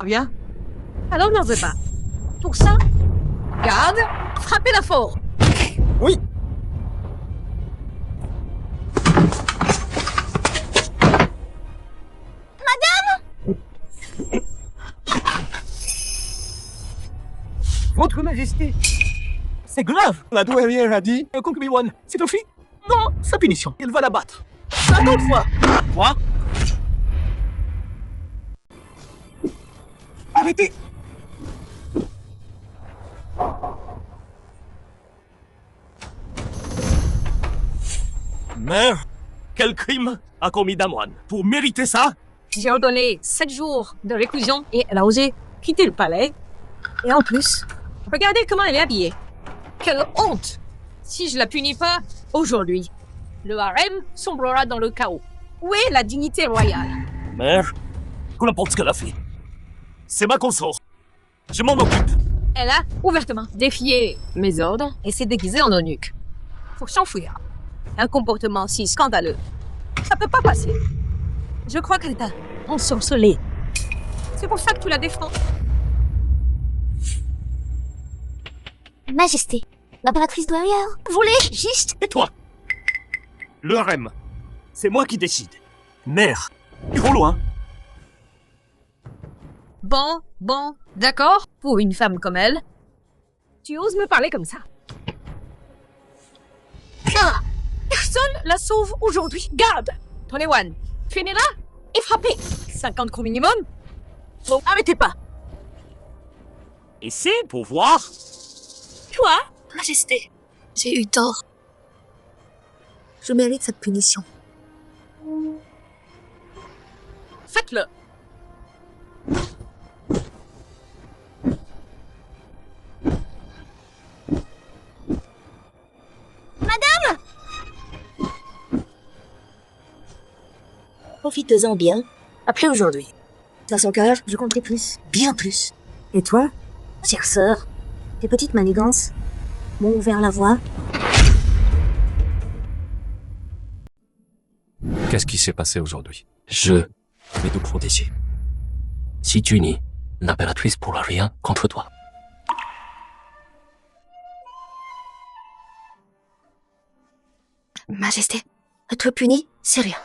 Bien. Alors n'en veux pas. Pour ça, garde, frappez-la fort. Oui. Votre Majesté, c'est grave. La douairière a dit, concubine one, c'est une fille. Non, sa punition, il va la battre. 50 fois. Quoi? Arrêtez. Mère, quel crime a commis Damwan pour mériter ça? J'ai ordonné 7 jours de réclusion et elle a osé quitter le palais. Et en plus, regardez comment elle est habillée. Quelle honte! Si je la punis pas aujourd'hui, le harem sombrera dans le chaos. Où est la dignité royale? Mère, peu importe ce qu'elle a fait. C'est ma consort. Je m'en occupe. Elle a ouvertement défié mes ordres et s'est déguisée en eunuque. Faut s'enfuir. Un comportement si scandaleux, ça peut pas passer. Je crois qu'elle t'a ensorcelé. C'est pour ça que tu la défends. Majesté, l'impératrice douairière voulait juste... Et toi? Le harem, c'est moi qui décide. Mère, ils vont loin. Bon, d'accord. Pour une femme comme elle, tu oses me parler comme ça. Ah, personne la sauve aujourd'hui. Garde! Tonewan, traînez-la et frappez. 50 coups minimum. Bon, arrêtez pas. Et c'est pour voir. Toi, Majesté, j'ai eu tort. Je mérite cette punition. faites-le. Profitez-en bien. Appelez aujourd'hui. Dans son cœur, je comptais plus. Bien plus. Et toi, chère sœur, tes petites manigances m'ont ouvert la voie. Qu'est-ce qui s'est passé aujourd'hui? Je vais te protéger. Si tu nies, l'impératrice pourra rien contre toi. Majesté, être puni, c'est rien.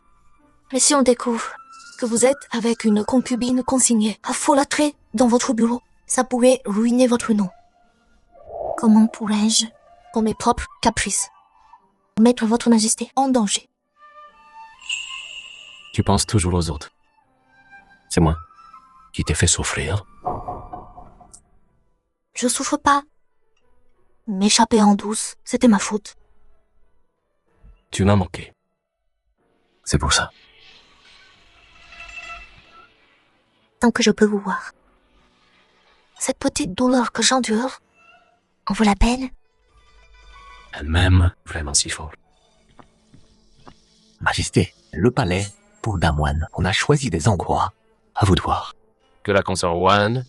Mais si on découvre que vous êtes avec une concubine consignée à folâtrer dans votre bureau, ça pourrait ruiner votre nom. Comment pourrais-je, pour mes propres caprices, mettre votre majesté en danger? Tu penses toujours aux autres. C'est moi qui t'ai fait souffrir. Je souffre pas. M'échapper en douce, c'était ma faute. Tu m'as manqué. C'est pour ça. Tant que je peux vous voir. Cette petite douleur que j'endure, en vaut la peine? Elle m'aime vraiment si fort. Majesté, le palais pour Damwan. On a choisi des endroits. À vous de voir. Que la consort Wan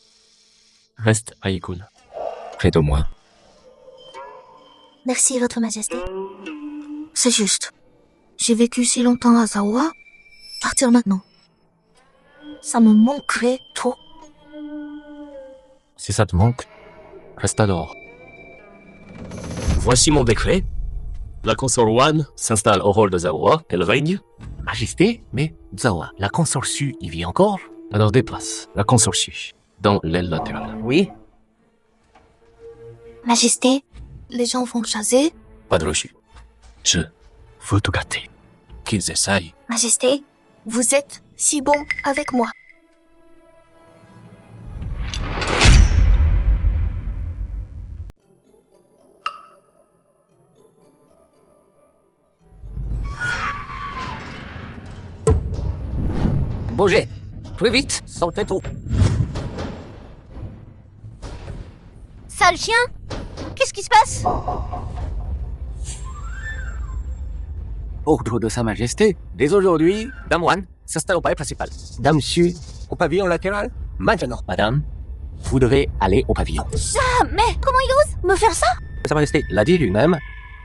reste à Ikun. Près de moi. Merci, Votre Majesté. C'est juste. J'ai vécu si longtemps à Zawa. Partir maintenant. Ça me manquerait trop. Si ça te manque, reste alors. Voici mon décret. La consort Wan s'installe au rôle de Zawa. Elle règne. Majesté, mais Zawa, la consort Su y vit encore? Alors déplace la consort Su dans l'aile latérale. Oui. Majesté, les gens vont chasser. Pas de refus. Je veux te gâter. Qu'ils essayent. Majesté, vous êtes si bon avec moi. Bougez. Plus vite, sortez tout. Sale chien! Qu'est-ce qui se passe? Ordre de Sa Majesté, dès aujourd'hui, Damwan s'installe au palais principal. Dame Su, au pavillon latéral. Maintenant, madame, vous devez aller au pavillon. Mais comment il ose me faire ça? Sa Majesté l'a dit lui-même.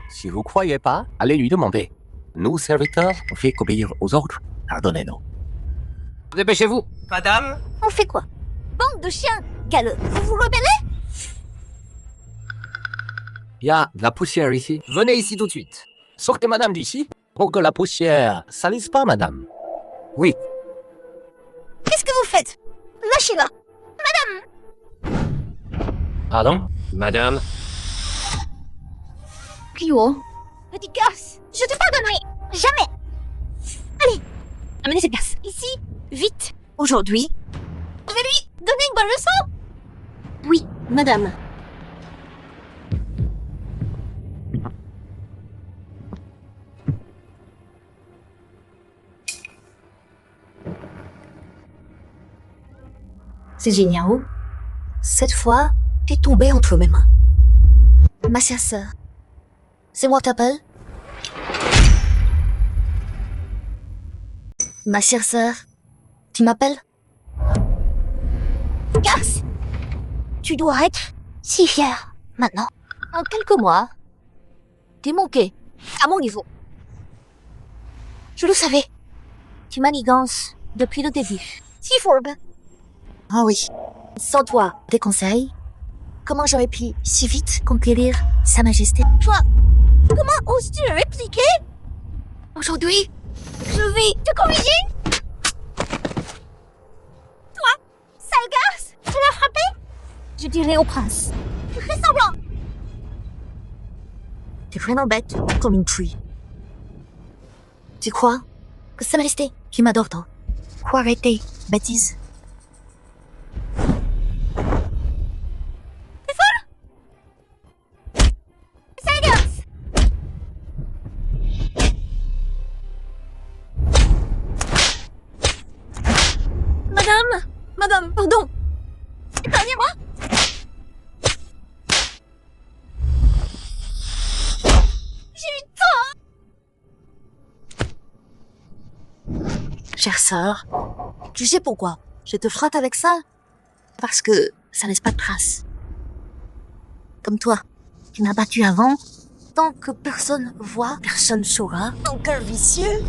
Si vous croyez pas, allez lui demander. Nous, serviteurs, on fait qu'obéir aux ordres. Pardonnez-nous. Dépêchez-vous. Madame, On fait quoi? Bande de chiens galeux, vous vous rebellez? Il y a de la poussière ici. Venez ici tout de suite. Sortez madame d'ici pour que la poussière salisse pas, madame. Oui. Qu'est-ce que vous faites? Lâchez-la! Pardon? Madame? Clio, Petite garce, je te pardonnerai jamais! Allez, amenez cette garce ici, vite! Aujourd'hui, je vais lui donner une bonne leçon! Oui, madame. c'est génial. Cette fois, t'es tombé entre mes mains. Ma chère sœur, c'est moi qui t'appelle. Ma chère sœur, tu m'appelles? Garce, tu dois être si fière maintenant. En quelques mois, t'es monté à mon niveau. Je le savais. Tu manigances depuis le début. Si fourbe. Ah oui. Sans toi, des conseils, comment j'aurais pu si vite conquérir Sa Majesté? Toi, comment oses-tu répliquer? Aujourd'hui, Je vais te corriger. Toi, sale garce, tu l'as frappé? Je dirai au prince. Tu fais semblant. t'es vraiment bête comme une truie. Tu crois que Sa Majesté, qui m'adore tant, faut arrêter bêtises? Sale garce. Madame, pardon. Épargnez-moi. J'ai eu tort. Chère sœur, tu sais pourquoi je te frotte avec ça? Parce que ça laisse pas de traces. Comme toi, tu m'as battu avant. Tant que personne voit, personne saura. Ton cœur vicieux.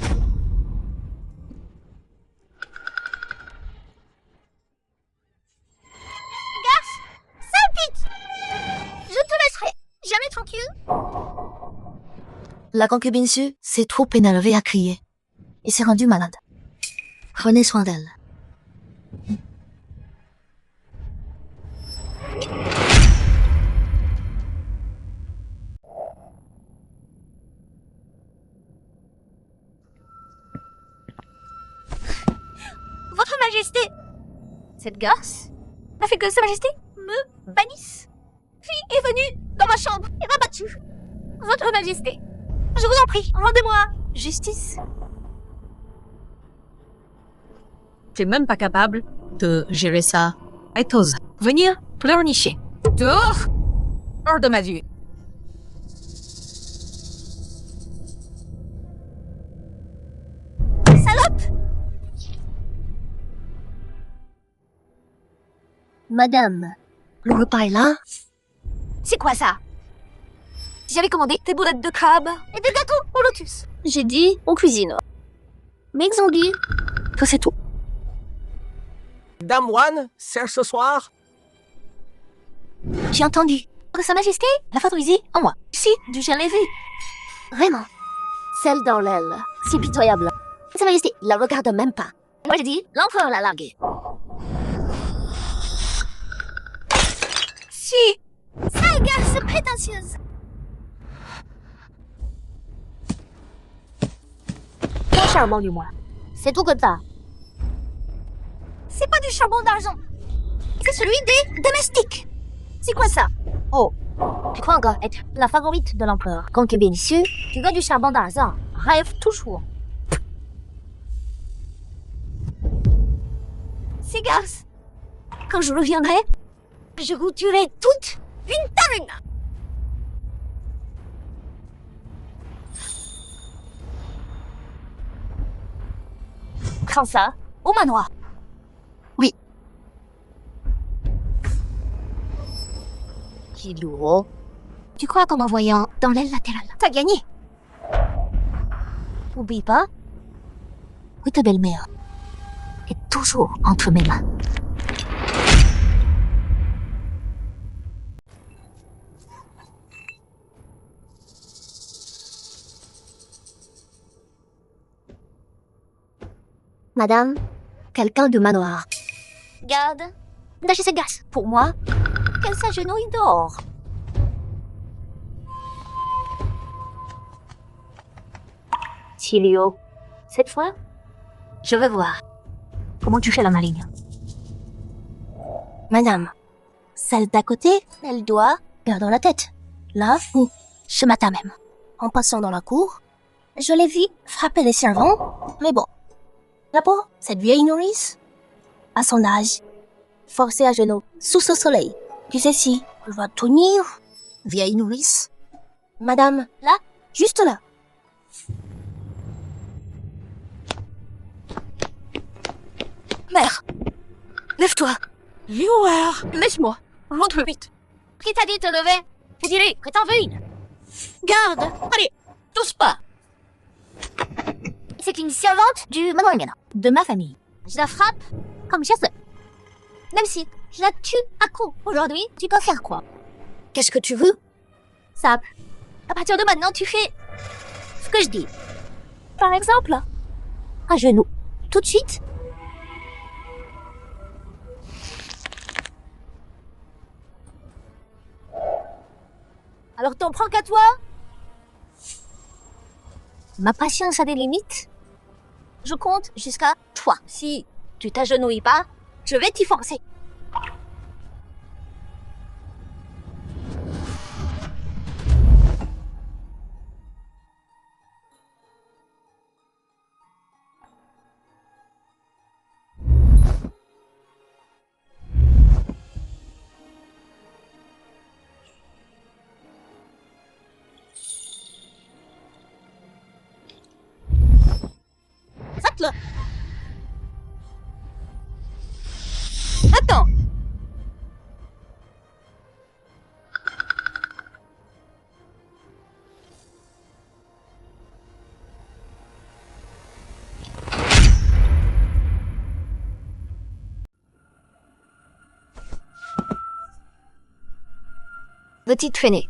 Sale pute. Je te laisserai jamais tranquille. La concubine Su s'est trop énervée à crier. Il s'est rendu malade. Prenez soin d'elle. Votre Majesté. Cette garce n'a fait que Sa Majesté me bannisse. Fille est venue dans ma chambre et m'a battue. Votre Majesté, je vous en prie, rendez-moi justice. T'es même pas capable de gérer ça. Et t'oses venir pleurnicher. Dehors! Hors de ma vue. « Madame, le repas est là. C'est quoi ça? J'avais commandé des boulettes de crabe et des gâteaux au lotus. J'ai dit, on cuisine. Mais ils ont dit que c'est tout. Dame Wan sert ce soir. J'ai entendu que Sa Majesté l'a favorisé en moi. Si, du jamais vu. Vraiment. Celle dans l'aile, c'est pitoyable. Sa Majesté la regarde même pas. Moi j'ai dit, l'empereur l'a larguée. Si! Sale garce prétentieuse! Pas charbon du moins. C'est tout comme ça. C'est pas du charbon d'argent. C'est celui des domestiques. C'est quoi ça? Oh, tu crois encore être la favorite de l'empereur? Concubine issue, tu veux du charbon d'argent. Rêve toujours. Ces garces. Quand je reviendrai, je vous tuerai toute une tarine. Quand ça, au manoir. Oui. Kilo. Tu crois qu'en m'envoyant dans l'aile latérale, T'as gagné. oublie pas que ta belle-mère est toujours entre mes mains. Madame, quelqu'un de manoir. Garde. Lâchez cette garce pour moi, qu'elle s'agenouille dehors. Tilio, cette fois, je veux voir comment tu fais la maligne. Madame, celle d'à côté, elle doit perdre la tête. Là, ce matin même, en passant dans la cour, je l'ai vu frapper les servants, mais bon. Là-bas, cette vieille nourrice, à son âge, forcée à genoux, sous ce soleil. Tu sais si elle va tenir, vieille nourrice? Madame, là, juste là. Mère, lève-toi. Viewer, Laisse-moi. Rentre vite. Qui t'a dit de te lever? Vous direz que t'en veux une. Garde. Allez, tousse pas. C'est une servante du manoir de ma famille. Je la frappe comme chasseur. Même si je la tue à coups aujourd'hui, tu peux faire quoi? Qu'est-ce que tu veux? Simple. À partir de maintenant, tu fais ce que je dis. Par exemple, à genoux. Tout de suite. Alors t'en prends qu'à toi? Ma patience a des limites. Je compte jusqu'à 3. Si tu t'agenouilles pas, je vais t'y forcer. Faites-le. Attends. Petite traînée.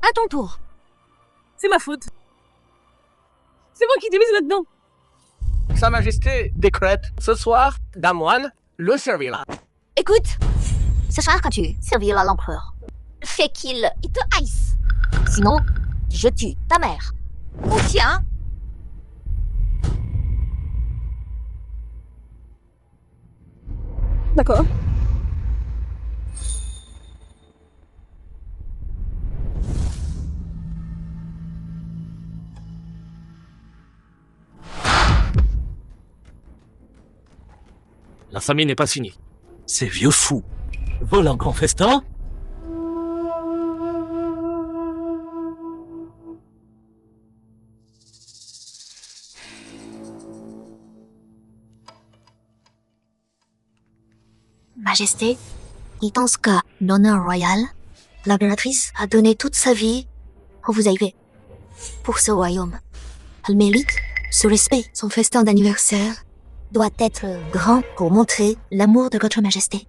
À ton tour. c'est ma faute. C'est moi qui t'ai mise là-dedans. Sa Majesté décrète ce soir, Dame Wan le servira. Écoute, ce soir quand tu serviras l'empereur, fais qu'il te haïsse. Sinon, je tue ta mère. Ou tien. D'accord. La famille n'est pas signée. Ces vieux fous volent un grand festin. Majesté, il pense qu'à l'honneur royal, l'impératrice a donné toute sa vie pour vous aider, pour ce royaume. Elle mérite ce respect. Son festin d'anniversaire doit être grand pour montrer l'amour de votre majesté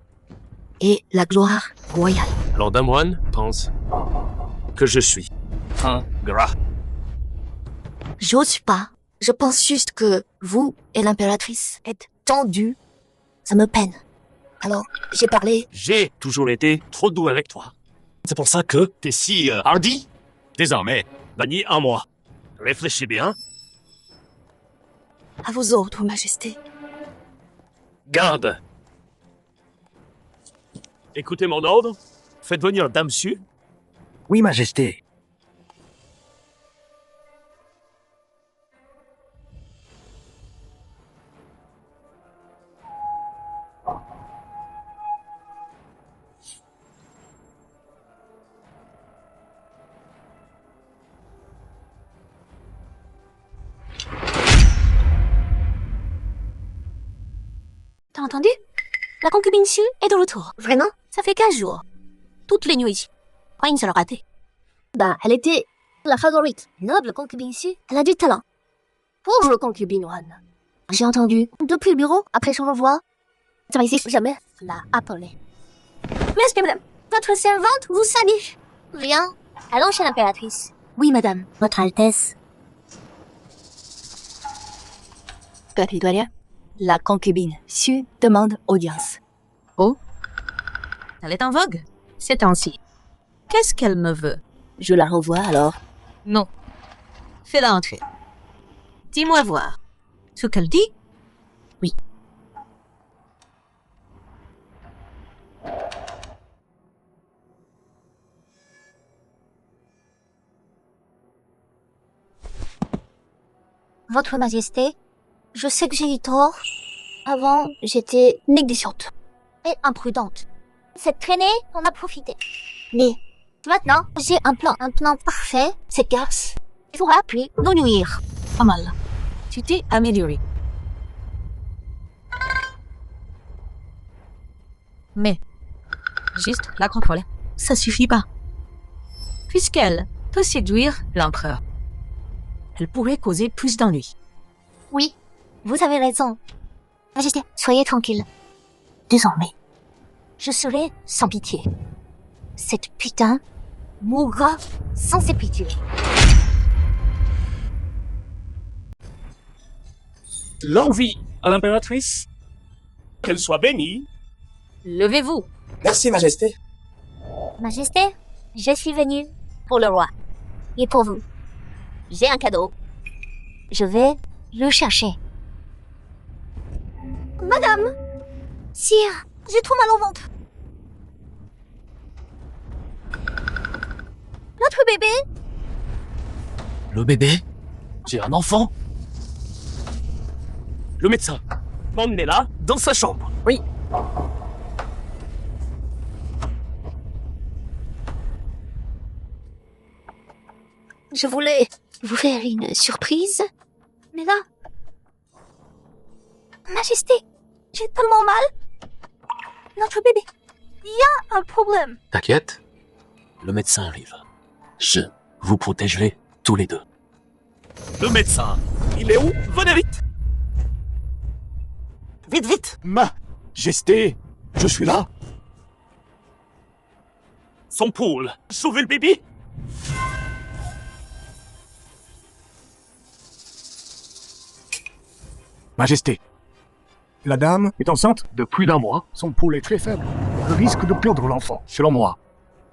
et la gloire royale. Alors d'un moine pense que je suis un gras. J'ose pas. Je pense juste que vous et l'impératrice êtes tendus. Ça me peine. Alors, j'ai parlé. J'ai toujours été trop doux avec toi. C'est pour ça que t'es si hardi. Désormais, banni un mois. Réfléchis bien. À vos ordres, majesté. Garde. Écoutez mon ordre. Faites venir Dame Su. Oui, Majesté. T'as entendu? La concubine Su est de retour. Vraiment? Ça fait 15 jours. Toutes les nuits. Pas une seule ratée. Bah, elle était la favorite. Noble concubine Su. Elle a du talent. Pauvre concubine One. J'ai entendu depuis le bureau, après son revoir. Ça va ici, jamais l'a appelé. Merci, madame. Votre servante vous salue. Viens, allons chez l'impératrice. Oui, madame. Votre Altesse. Capitoria, la concubine Su demande audience. Oh, elle est en vogue ces temps-ci. Qu'est-ce qu'elle me veut? Je la revois alors. Non. Fais-la entrer. Dis-moi voir. Ce qu'elle dit? Oui. Votre Majesté, je sais que j'ai eu tort. Avant, j'étais négligente et imprudente. Cette traînée, on a profité. Mais maintenant, j'ai un plan parfait. Cette garce ne pourra plus nous nuire. Pas mal. Tu t'es amélioré. Mais, juste la contrôler, ça suffit pas. Puisqu'elle peut séduire l'empereur, elle pourrait causer plus d'ennuis. Oui, vous avez raison. Majesté, soyez tranquille. Désormais, je serai sans pitié. Cette putain mourra sans ses pitiés. L'envie à l'impératrice. Qu'elle soit bénie. Levez-vous. Merci, Majesté. Majesté, je suis venue pour le roi. Et pour vous. J'ai un cadeau. Je vais le chercher. Madame! Sire, j'ai trop mal au ventre. Notre bébé? Le bébé? J'ai un enfant? Le médecin. Emmenez-la dans sa chambre. Oui. Je voulais vous faire une surprise. Mais là... Majesté, j'ai tellement mal. Notre bébé, il y a un problème. T'inquiète, le médecin arrive. Je vous protégerai tous les deux. Le médecin. Il est où? Venez vite. Vite, vite. Majesté, je suis là. Son poule. Sauvez le bébé. Majesté, la dame est enceinte de plus d'un mois. Son pouls est très faible. Elle risque de perdre l'enfant. Selon moi,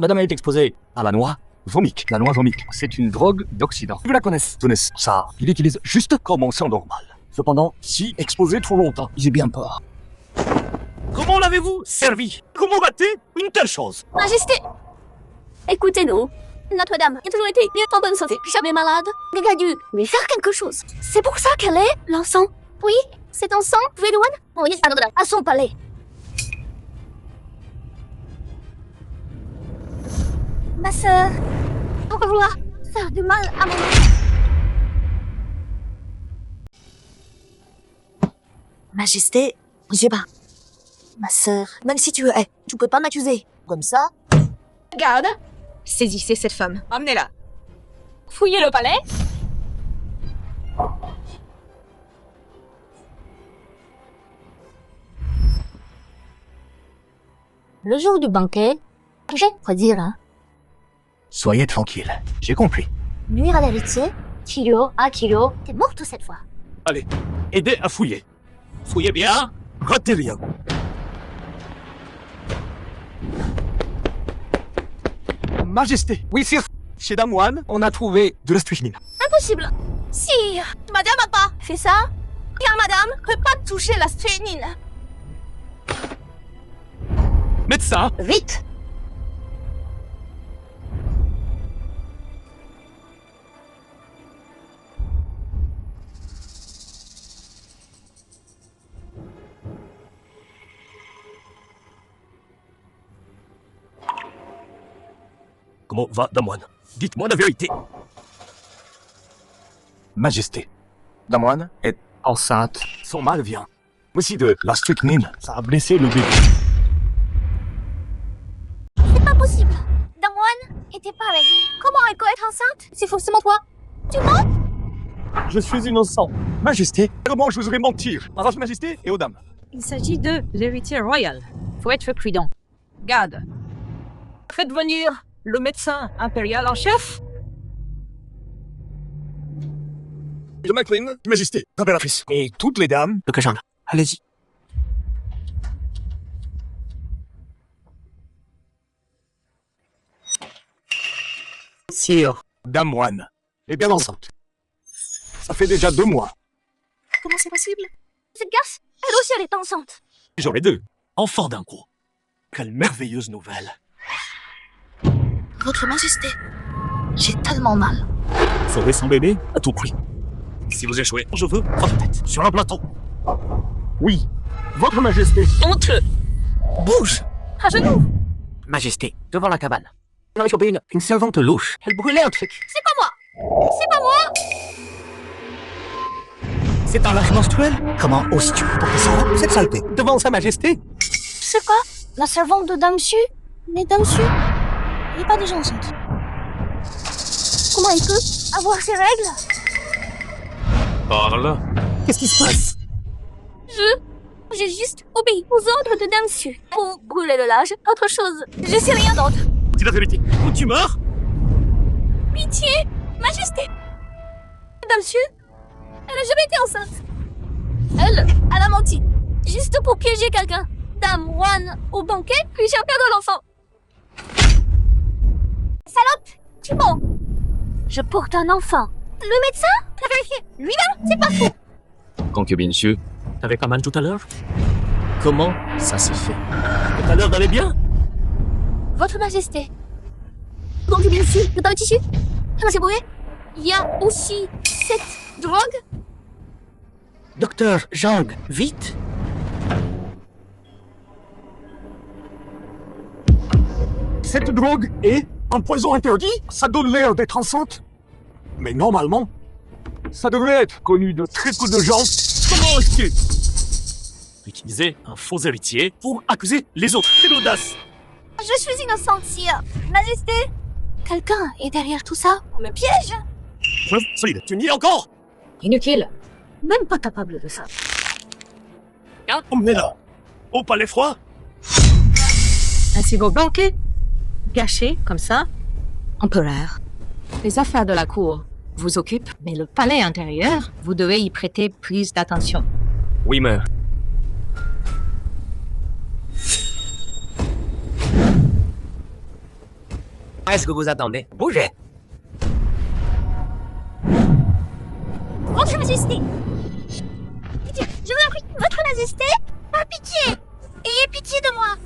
madame est exposée à la noix vomique. La noix vomique, c'est une drogue d'Occident. Vous la connaissez? Connaissez ça. Il l'utilise juste comme en sang normal. Cependant, si exposé trop longtemps, j'ai bien peur. Comment l'avez-vous servi? Comment va-t-il une telle chose? Majesté, écoutez-nous. Notre-Dame a toujours été bien en bonne santé, jamais malade. Il a dû lui faire quelque chose. C'est pour ça qu'elle est l'encens. Oui, cet encens, Vedouane, oui, à son palais. Ma sœur, pour vouloir faire du mal à mon enfant. Majesté, j'ai pas. Ma sœur, même si tu es, tu peux pas m'accuser. Comme ça, Garde. Saisissez cette femme. Emmenez-la. Fouillez le palais. Le jour du banquet, j'ai quoi dire, hein. Soyez tranquille, j'ai compris. Nuire à l'héritier, kilo à kilo, t'es morte cette fois. Allez, aidez à fouiller. Fouillez bien, ratez rien. Majesté, oui, sire. Chez Dame One, on a trouvé de la strychnine. impossible. Si madame a pas fait ça, bien madame peut pas toucher la strychnine. Médecin, Vite. comment va Damoine? Dites-moi la vérité. Majesté, Dame One est enceinte. Son mal vient aussi de la strychnine. Ça a blessé le bébé. C'est pas possible. Damwan était pas avec vous. Comment elle peut être enceinte? C'est forcément toi. Tu mens? Je suis innocent. Majesté, comment je voudrais mentir à votre majesté et aux dames? Il s'agit de l'héritier royal. Faut être prudent. Garde. Faites venir le médecin impérial en chef. De Maclean, majesté, impératrice. Et toutes les dames. Le Kajang, allez-y. Sire, Dame One est bien enceinte. Ça fait déjà 2 mois. Comment c'est possible? Cette garce, elle aussi elle est enceinte. J'en ai 2. Enfants d'un coup. Quelle merveilleuse nouvelle. Votre Majesté, j'ai tellement mal. Sauver son bébé à tout prix. Si vous échouez, je veux votre tête sur un plateau. Oui, votre majesté. Montre-le. bouge! À genoux. Majesté, devant la cabane. On a chopé une servante louche. Elle brûlait un truc. C'est pas moi. C'est pas moi. C'est un lâche menstruel? Comment oses-tu porter ça, cette saleté, devant sa majesté? C'est quoi? La servante de Dame Su? Mais Dame Su, elle est pas déjà enceinte. Comment elle peut avoir ses règles? Parle. Qu'est-ce qui se passe? J'ai juste obéi aux ordres de Dame Su. Pour brûler le lage, autre chose. Je sais rien d'autre. Dis la vérité. Ou tu meurs? Pitié, Majesté. Dame Su, elle a jamais été enceinte. Elle a menti. Juste pour piéger quelqu'un. Dame One au banquet, puis j'ai perdre l'enfant. Salope, tu mens. Je porte un enfant. Le médecin l'a vérifié. Lui-même, c'est pas faux. Concubine Xu, Avec Aman tout à l'heure? comment ça se fait? Tout à l'heure d'aller bien? Votre Majesté. Donc bien sûr, dans le tissu. Comment c'est brûlé? Il y a aussi cette drogue. Docteur Zhang, vite! Cette drogue est un poison interdit. Ça donne l'air d'être enceinte. Mais normalement, ça devrait être connu de très peu de gens. Comment est-ce que... Utiliser un faux héritier pour accuser les autres. C'est l'audace. Je suis innocente, sire. Majesté. Quelqu'un est derrière tout ça. On me piège. Preuve solide. Tu nies encore? Inutile. Même pas capable de ça. Emmenez-la. Au palais froid. Ainsi vos banquets. Gâchés, comme ça. Empereur. Les affaires de la cour vous occupent, mais le palais intérieur, vous devez y prêter plus d'attention. Oui, mère. Est-ce que vous attendez? Bougez! Votre Majesté. Pitié, je vous en prie. Votre Majesté. Par pitié. Ayez pitié de moi.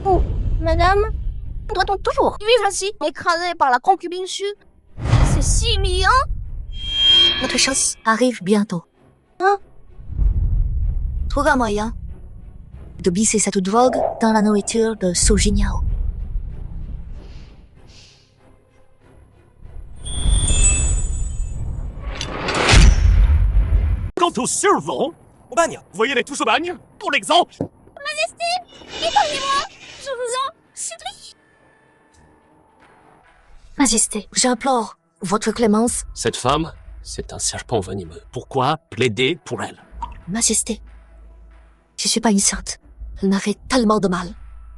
Oh, madame. Doit-on toujours vivre ainsi, écrasé par la concubine Su? C'est si humiliant. Notre chance arrive bientôt. Trouve un moyen de glisser cette drogue dans la nourriture de Sojiniao. Quant aux servants, Au bagne. Vous voyez les tous au bagne, pour l'exemple. Épargnez-moi, je vous en supplie. Majesté, j'implore votre clémence. Cette femme, c'est un serpent venimeux. Pourquoi plaider pour elle? Majesté, je suis pas une sainte. Elle m'a fait tellement de mal.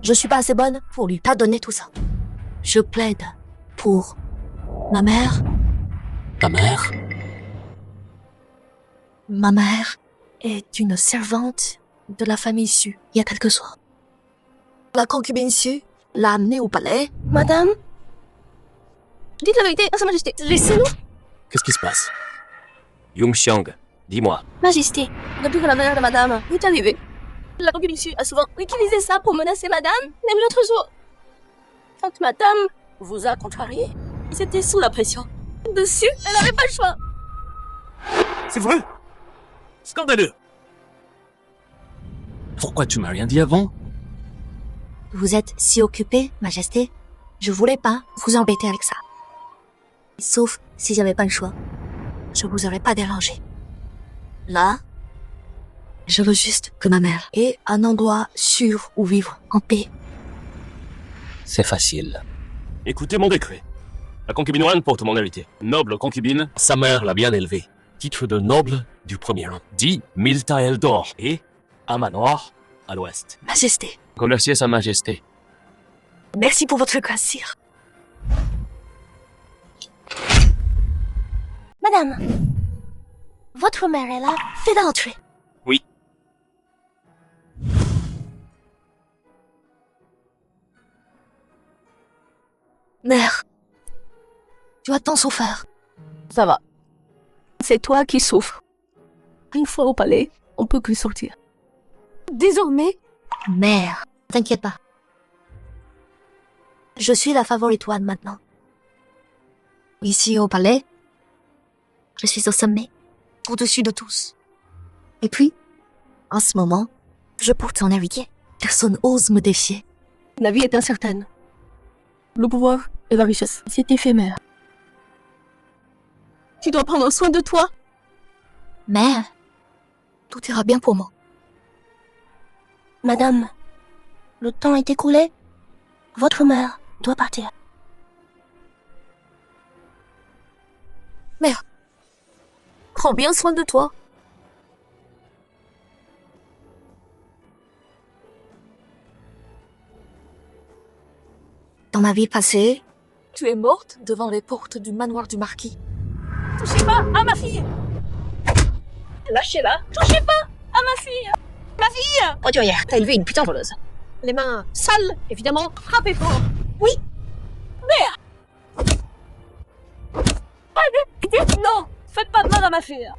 Je suis pas assez bonne pour lui pardonner tout ça. Je plaide pour ma mère. Ta mère? Ma mère est une servante de la famille Su il y a quelques soirs. La concubine Su l'a amenée au palais. Madame, dites la vérité à Sa Majesté. Laissez-nous. Qu'est-ce qui se passe? Yung Xiang, dis-moi. Majesté, depuis que la mère de Madame est arrivée, la concubine Su a souvent utilisé ça pour menacer Madame, même l'autre jour. Quand Madame vous a contrarié, c'était sous la pression. Dessus, elle n'avait pas le choix. C'est vrai. Scandaleux. Pourquoi tu m'as rien dit avant? Vous êtes si occupée, Majesté. Je voulais pas vous embêter avec ça. Sauf si j'avais pas le choix. Je vous aurais pas dérangé. Là, je veux juste que ma mère ait un endroit sûr où vivre en paix. C'est facile. Écoutez mon décret. La concubine Wan porte mon héritier. Noble concubine. Sa mère l'a bien élevé. Titre de noble du premier rang. 10 000 taels d'or et un manoir à l'ouest. Majesté, Remerciez Sa Majesté. merci pour votre grâce, sire. Madame, votre mère est là. Fais-la entrer. Oui. Mère, tu as tant souffert. Ça va. C'est toi qui souffres. Une fois au palais, on peut plus sortir. Désormais, Mère, t'inquiète pas. Je suis la favorite one maintenant. Ici au palais, je suis au sommet, au-dessus de tous. Et puis, en ce moment, je porte son héritier. Personne ose me défier. la vie est incertaine. Le pouvoir et la richesse, c'est éphémère. Tu dois prendre soin de toi. Mère, tout ira bien pour moi. Madame, le temps est écoulé. Votre mère doit partir. Mère, prends bien soin de toi. Dans ma vie passée, tu es morte devant les portes du manoir du marquis. Touchez pas à ma fille. Lâchez-la. Touchez pas à ma fille. Ma fille. Roturière, t'as élevé une putain de voleuse. Les mains sales, évidemment, frappez fort. Oui. Mère. Non, faites pas de mal à ma fille.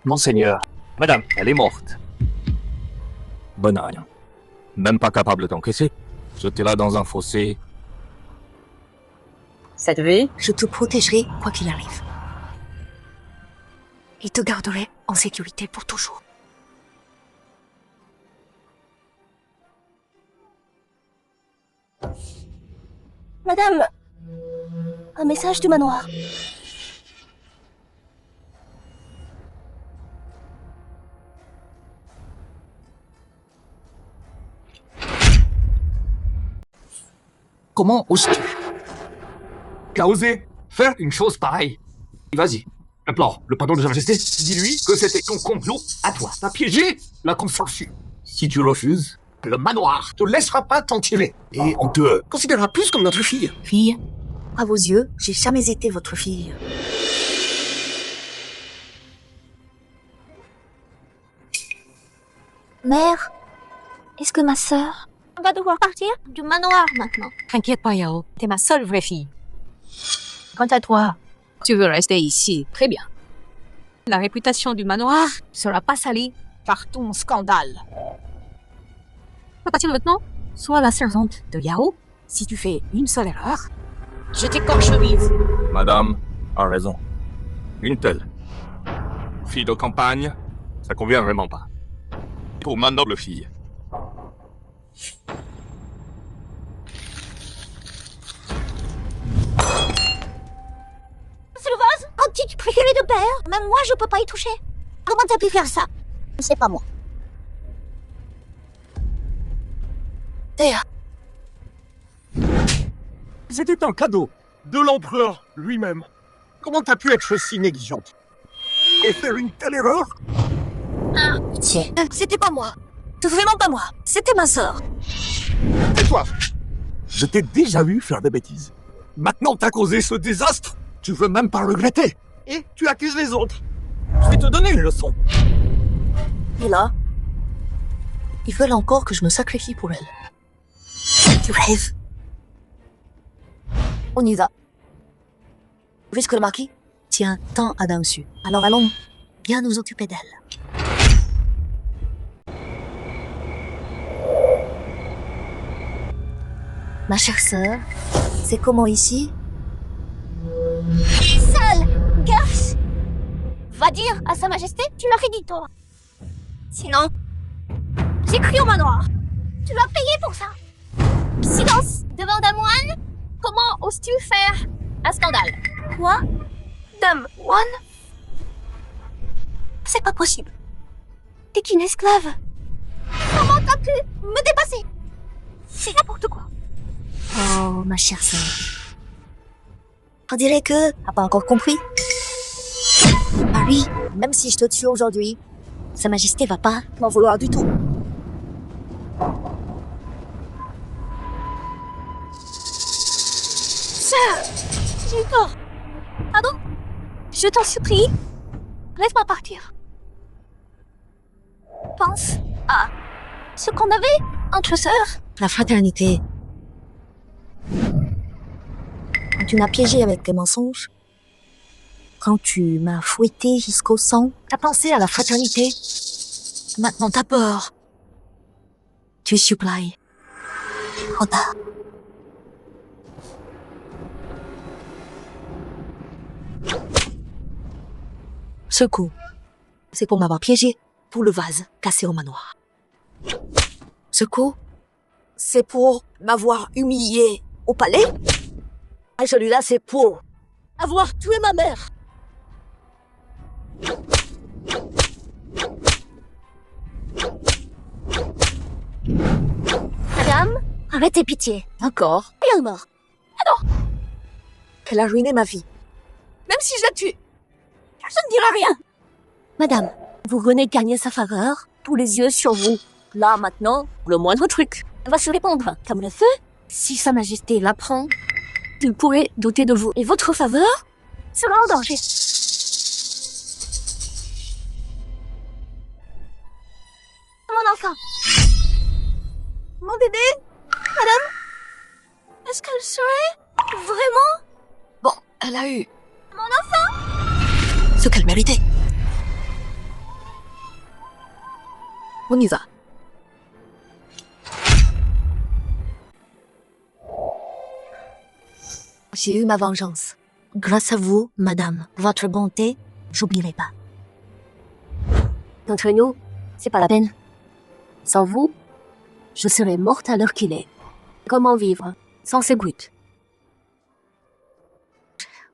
Monseigneur, madame, elle est morte. Bonagne. Même pas capable d'encaisser. Jetez-la dans un fossé. Cette vie, Je te protégerai quoi qu'il arrive. Et te garderai en sécurité pour toujours. Madame, un message du manoir. Comment oses-tu? Tu as osé faire une chose pareille. Vas-y, implore le pardon de Sa Majesté. Dis-lui que c'était ton complot à toi. T'as piégé la consortie. Si tu refuses, le manoir te laissera pas t'en tirer. Et on te considérera plus comme notre fille. Fille, à vos yeux, j'ai jamais été votre fille. Mère, est-ce que ma sœur va devoir partir du manoir maintenant? t'inquiète pas, Yao. T'es ma seule vraie fille. Quant à toi, tu veux rester ici. Très bien. La réputation du manoir sera pas salie par ton scandale. À partir de maintenant, sois la servante de Yao. Si tu fais une seule erreur, je t'écorche vive. Madame a raison. Une telle fille de campagne, ça convient vraiment pas. pour ma noble fille. C'est le vase antique préféré de père. Même moi, je peux pas y toucher. Comment t'as pu faire ça? C'est pas moi. Théa, C'était un cadeau de l'empereur lui-même. Comment t'as pu être si négligente et faire une telle erreur? Pitié. c'était pas moi. C'est vraiment pas moi. C'était ma sœur. Tais-toi. Je t'ai déjà vu faire des bêtises. Maintenant t'as causé ce désastre, tu veux même pas regretter. Et tu accuses les autres. Je vais te donner une leçon. Et là, ils veulent encore que je me sacrifie pour elle. Tu rêves. On y va. Puisque le marquis tient tant à Damsu. Alors allons bien nous occuper d'elle. Ma chère sœur, c'est comment ici? Sale garce. Va dire à Sa Majesté, tu m'as fait toi. Sinon, j'ai crié au manoir. Tu dois payer pour ça. Silence devant Dame One. Comment oses-tu faire un scandale? Quoi? Dame One? C'est pas possible. T'es qu'une esclave. Comment t'as pu me dépasser? C'est n'importe quoi. Oh, ma chère sœur. On dirait que t'as pas encore compris. Marie, même si je te tue aujourd'hui, Sa Majesté va pas m'en vouloir du tout. Sœur, j'ai eu tort. Pardon? Je t'en supplie. Laisse-moi partir. Pense à ce qu'on avait entre sœurs. La fraternité. Quand tu m'as piégé avec tes mensonges, quand tu m'as fouetté jusqu'au sang, t'as pensé à la fraternité. Maintenant t'as peur. Tu supplies. Trop tard. Ce coup, c'est pour m'avoir piégé pour le vase cassé au manoir. Ce coup, c'est pour m'avoir humilié au palais. Et celui-là, c'est pour avoir tué ma mère. Madame, arrêtez pitié. Encore. Et elle meurt. Elle a ruiné ma vie. Même si je la tue. Je ne dirai rien. Madame, vous venez de gagner sa faveur. Tous les yeux sur vous. Là, maintenant, le moindre truc. Elle va se répandre comme le feu. Si Sa Majesté l'apprend, il pourrait douter de vous. Et votre faveur sera en danger. Mon enfant. Mon bébé. Madame. Est-ce qu'elle serait vraiment... Bon, elle a eu Mon enfant. ce qu'elle méritait. On y va. J'ai eu ma vengeance. Grâce à vous, madame, votre bonté, j'oublierai pas. Entre nous, c'est pas la peine. Sans vous, je serais morte à l'heure qu'il est. Comment vivre sans ces brutes?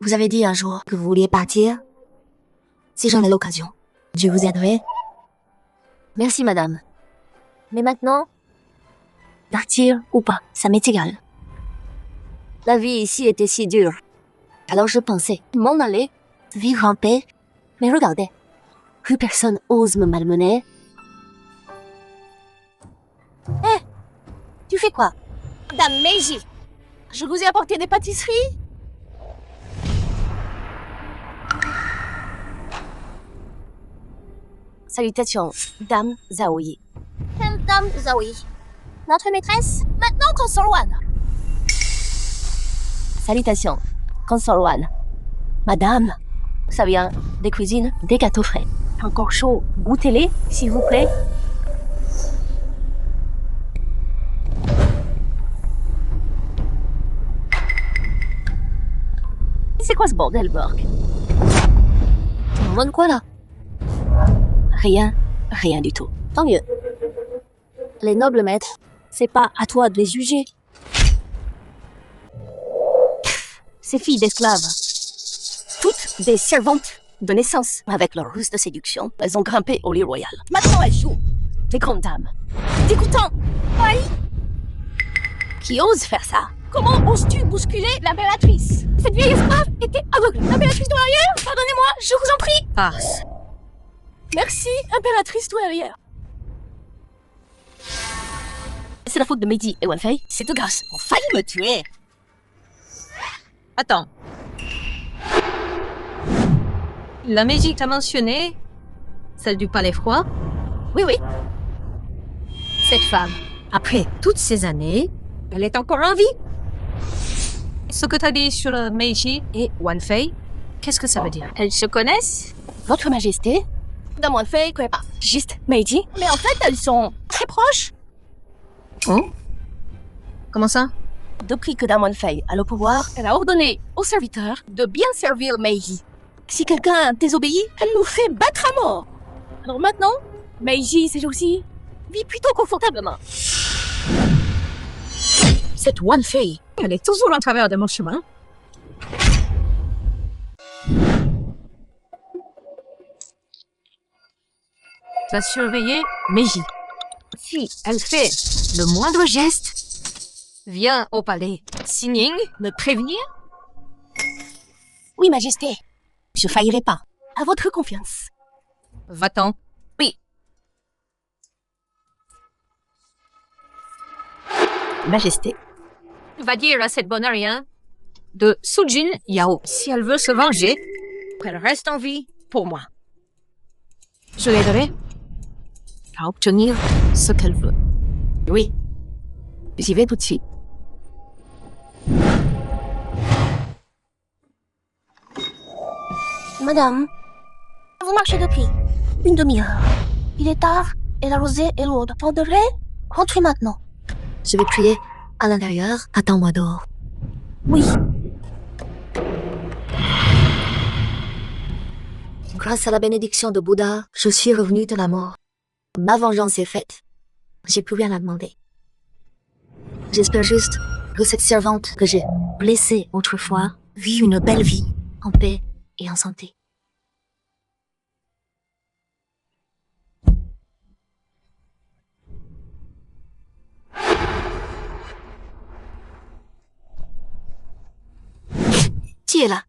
Vous avez dit un jour que vous vouliez partir. Si j'en ai l'occasion, je vous aiderai. Merci, madame. Mais maintenant, partir ou pas, ça m'est égal. La vie ici était si dure. Alors je pensais m'en aller, vivre en paix. Mais regardez, plus personne ose me malmener. Hé, tu fais quoi? Dame Meiji, je vous ai apporté des pâtisseries. Salutations, Dame Zaoi. Dame Zaoi. Notre maîtresse, maintenant Consort One. Salutations, Consort One. Madame, ça vient des cuisines des gâteaux frais. Encore chaud, goûtez-les, s'il vous plaît. C'est quoi ce bordel, Burke? Tu me demandes quoi, là? Rien du tout. Tant mieux. Les nobles maîtres, c'est pas à toi de les juger. Ces filles d'esclaves, toutes des servantes de naissance. Avec leur ruse de séduction, elles ont grimpé au lit royal. Maintenant, elles jouent des grandes dames. Dégoûtant! Oui! Qui ose faire ça? Comment oses-tu bousculer l'impératrice? Cette vieille esclave était aveugle. Impératrice douairière, pardonnez-moi, je vous en prie. Passe. Merci, impératrice douairière. C'est la faute de Meiji et Wanfei. Ces deux gosses ont failli me tuer. Attends. La Meiji t'a mentionné, celle du palais froid. Oui, oui. Cette femme, après toutes ces années, elle est encore en vie. Ce que t'as dit sur Meiji et Wanfei, qu'est-ce que ça veut dire? Elles se connaissent? Votre Majesté, Dame Wanfei connaît pas juste Meiji, mais en fait, elles sont très proches. Oh? Comment ça? Depuis que Dame Wanfei a le pouvoir, elle a ordonné aux serviteurs de bien servir Meiji. Si quelqu'un désobéit, elle nous fait battre à mort. Alors maintenant, Meiji, ces jours-ci, vit plutôt confortablement. Cette Wanfei, elle est toujours en travers de mon chemin. Tu vas surveiller Meiji. Si elle fait le moindre geste, viens au palais. Signing, me prévenir. Oui, Majesté, je faillirai pas. À votre confiance. Va-t'en. Oui. Majesté. Va dire à cette bonne rien de Sujin Yao, si elle veut se venger, qu'elle reste en vie pour moi. Je l'aiderai à obtenir ce qu'elle veut. Oui. J'y vais tout de suite. Madame, vous marchez depuis une demi-heure. Il est tard et la rosée est lourde. On devrait rentrer maintenant. Je vais prier à l'intérieur. Attends-moi dehors. Oui. Grâce à la bénédiction de Bouddha, je suis revenu de la mort. Ma vengeance est faite. J'ai plus rien à demander. J'espère juste que cette servante que j'ai blessée autrefois vit une belle vie, en paix et en santé. Qui est là?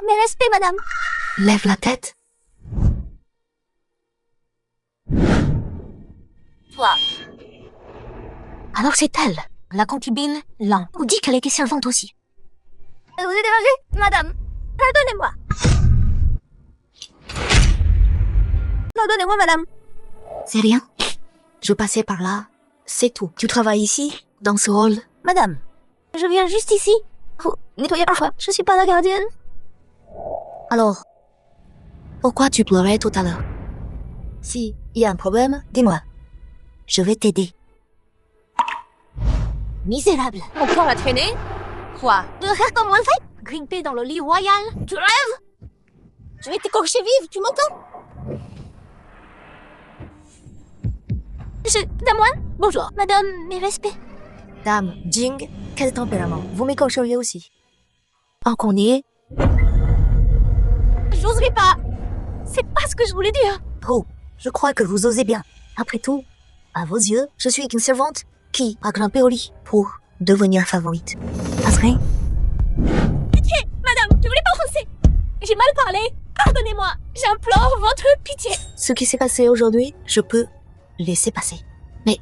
Mes respects, madame. Lève la tête. Toi. Alors c'est elle, la concubine Lan. On dit qu'elle était servante aussi. Elle vous est dérangée, madame. Pardonnez-moi. Pardonnez-moi, madame. C'est rien. Je passais par là. C'est tout. Tu travailles ici, dans ce rôle? Madame, je viens juste ici. Vous nettoyez parfois. Je suis pas la gardienne. Alors, pourquoi tu pleurais tout à l'heure? Si il y a un problème, dis-moi. Je vais t'aider. Misérable. Encore à traîner? Quoi? De faire comme on fait? Grimper dans le lit royal? Tu rêves? Je vais t'écorcher vive, tu m'entends? Dame Wan? Bonjour. Madame, mes respects. Dame Jing, quel tempérament. Vous m'écorcheriez aussi. En qu'on y est? J'oserais pas. C'est pas ce que je voulais dire. Oh, je crois que vous osez bien. Après tout, à vos yeux, je suis qu'une servante qui a grimpé au lit pour devenir favorite. Passerait? Pitié, madame, je voulais pas offenser. J'ai mal parlé. Pardonnez-moi. J'implore votre pitié. Ce qui s'est passé aujourd'hui, je peux laisser passer. Mais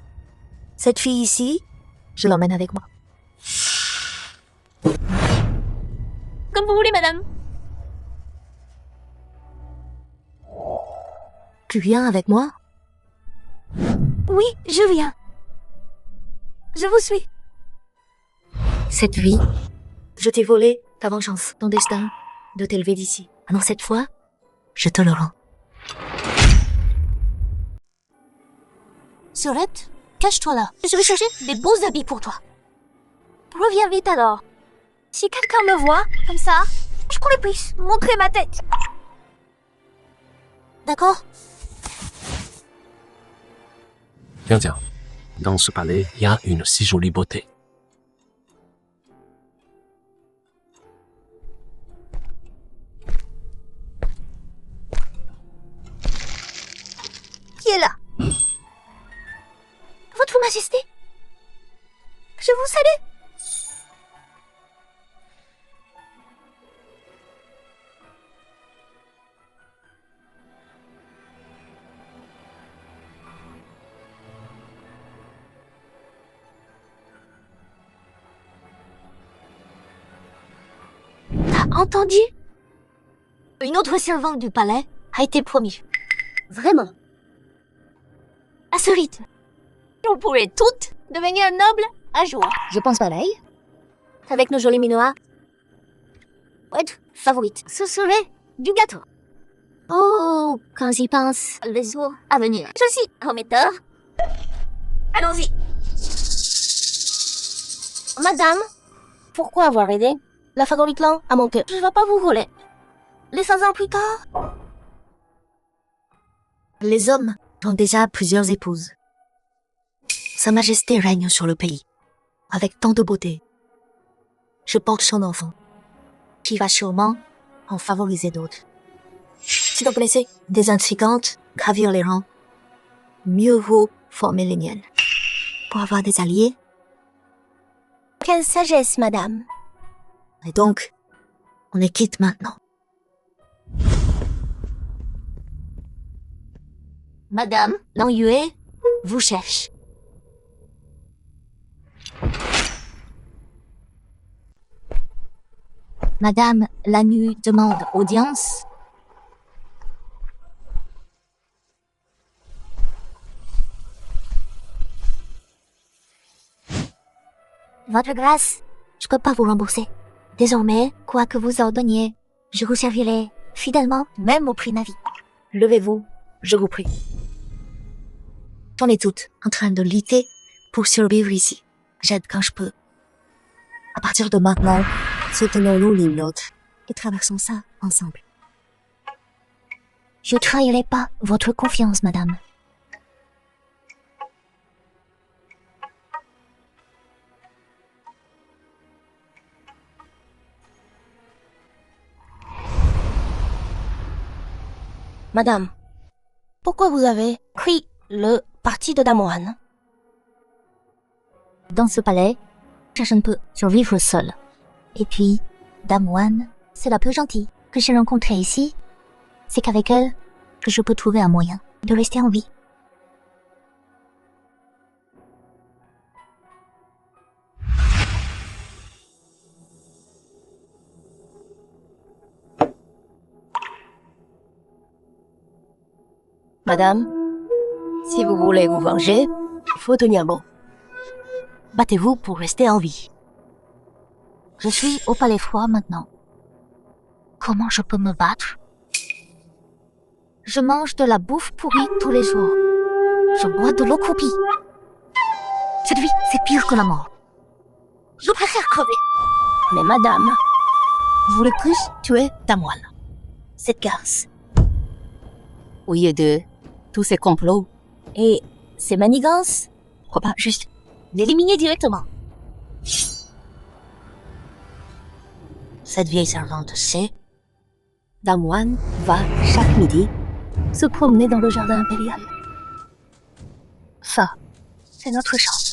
cette fille ici, je l'emmène avec moi. Comme vous voulez, madame. Tu viens avec moi? Oui, je viens. Je vous suis. Cette vie, je t'ai volé ta vengeance, ton destin, de t'élever d'ici. Alors cette fois, je te le rends. Surette, cache-toi là. Je vais chercher des beaux habits pour toi. Reviens vite alors. Si quelqu'un me voit, comme ça, je pourrais plus montrer ma tête. D'accord? Tiens, tiens. Dans ce palais, il y a une si jolie beauté. Qui est là? Votre Majesté? Je vous salue. T'as entendu? Une autre servante du palais a été promue. Vraiment? À ce rythme, on pourrait toutes devenir nobles un jour. Je pense pareil. Avec nos jolis minois. Votre favorite, ce serait du gâteau. Oh, quand j'y pense, les jours à venir. Je suis prometteur. Allons-y. Madame, pourquoi avoir aidé la favorite là à mon cœur? Je ne vais pas vous voler. Les 100 ans plus tard. Les hommes ont déjà plusieurs épouses. Sa Majesté règne sur le pays, avec tant de beauté. Je porte son enfant, qui va sûrement en favoriser d'autres. Si vous connaissez des intrigantes gravir les rangs, mieux vaut former les miennes. Pour avoir des alliés, Quelle sagesse, madame. et donc, on est quitte maintenant. Madame, l'enhuée vous cherche. Madame Lanu demande audience. Votre grâce, Je peux pas vous rembourser. Désormais, quoi que vous ordonniez, je vous servirai fidèlement, même au prix de ma vie. Levez-vous, je vous prie. On est toutes en train de lutter pour survivre ici. J'aide quand je peux. À partir de maintenant, soutenons-nous l'une l'autre et traversons ça ensemble. Je trahirai pas votre confiance, madame. madame, pourquoi vous avez pris le parti de Damoine? Dans ce palais, je ne peux survivre seule. Et puis, Dame Wan, c'est la plus gentille que j'ai rencontrée ici. C'est qu'avec elle que je peux trouver un moyen de rester en vie. Madame, si vous voulez vous venger, il faut tenir bon. Battez-vous pour rester en vie. Je suis au palais froid maintenant. Comment je peux me battre? Je mange de la bouffe pourrie tous les jours. Je bois de l'eau croupie. Cette vie, c'est pire que la mort. Je préfère crever. Mais madame, Vous voulez plus tuer Damoine. cette garce, au lieu de tous ces complots et ces manigances, Pourquoi pas juste l'éliminer directement? Cette vieille servante sait. Damoine va chaque midi se promener dans le jardin impérial. Ça, c'est notre chance.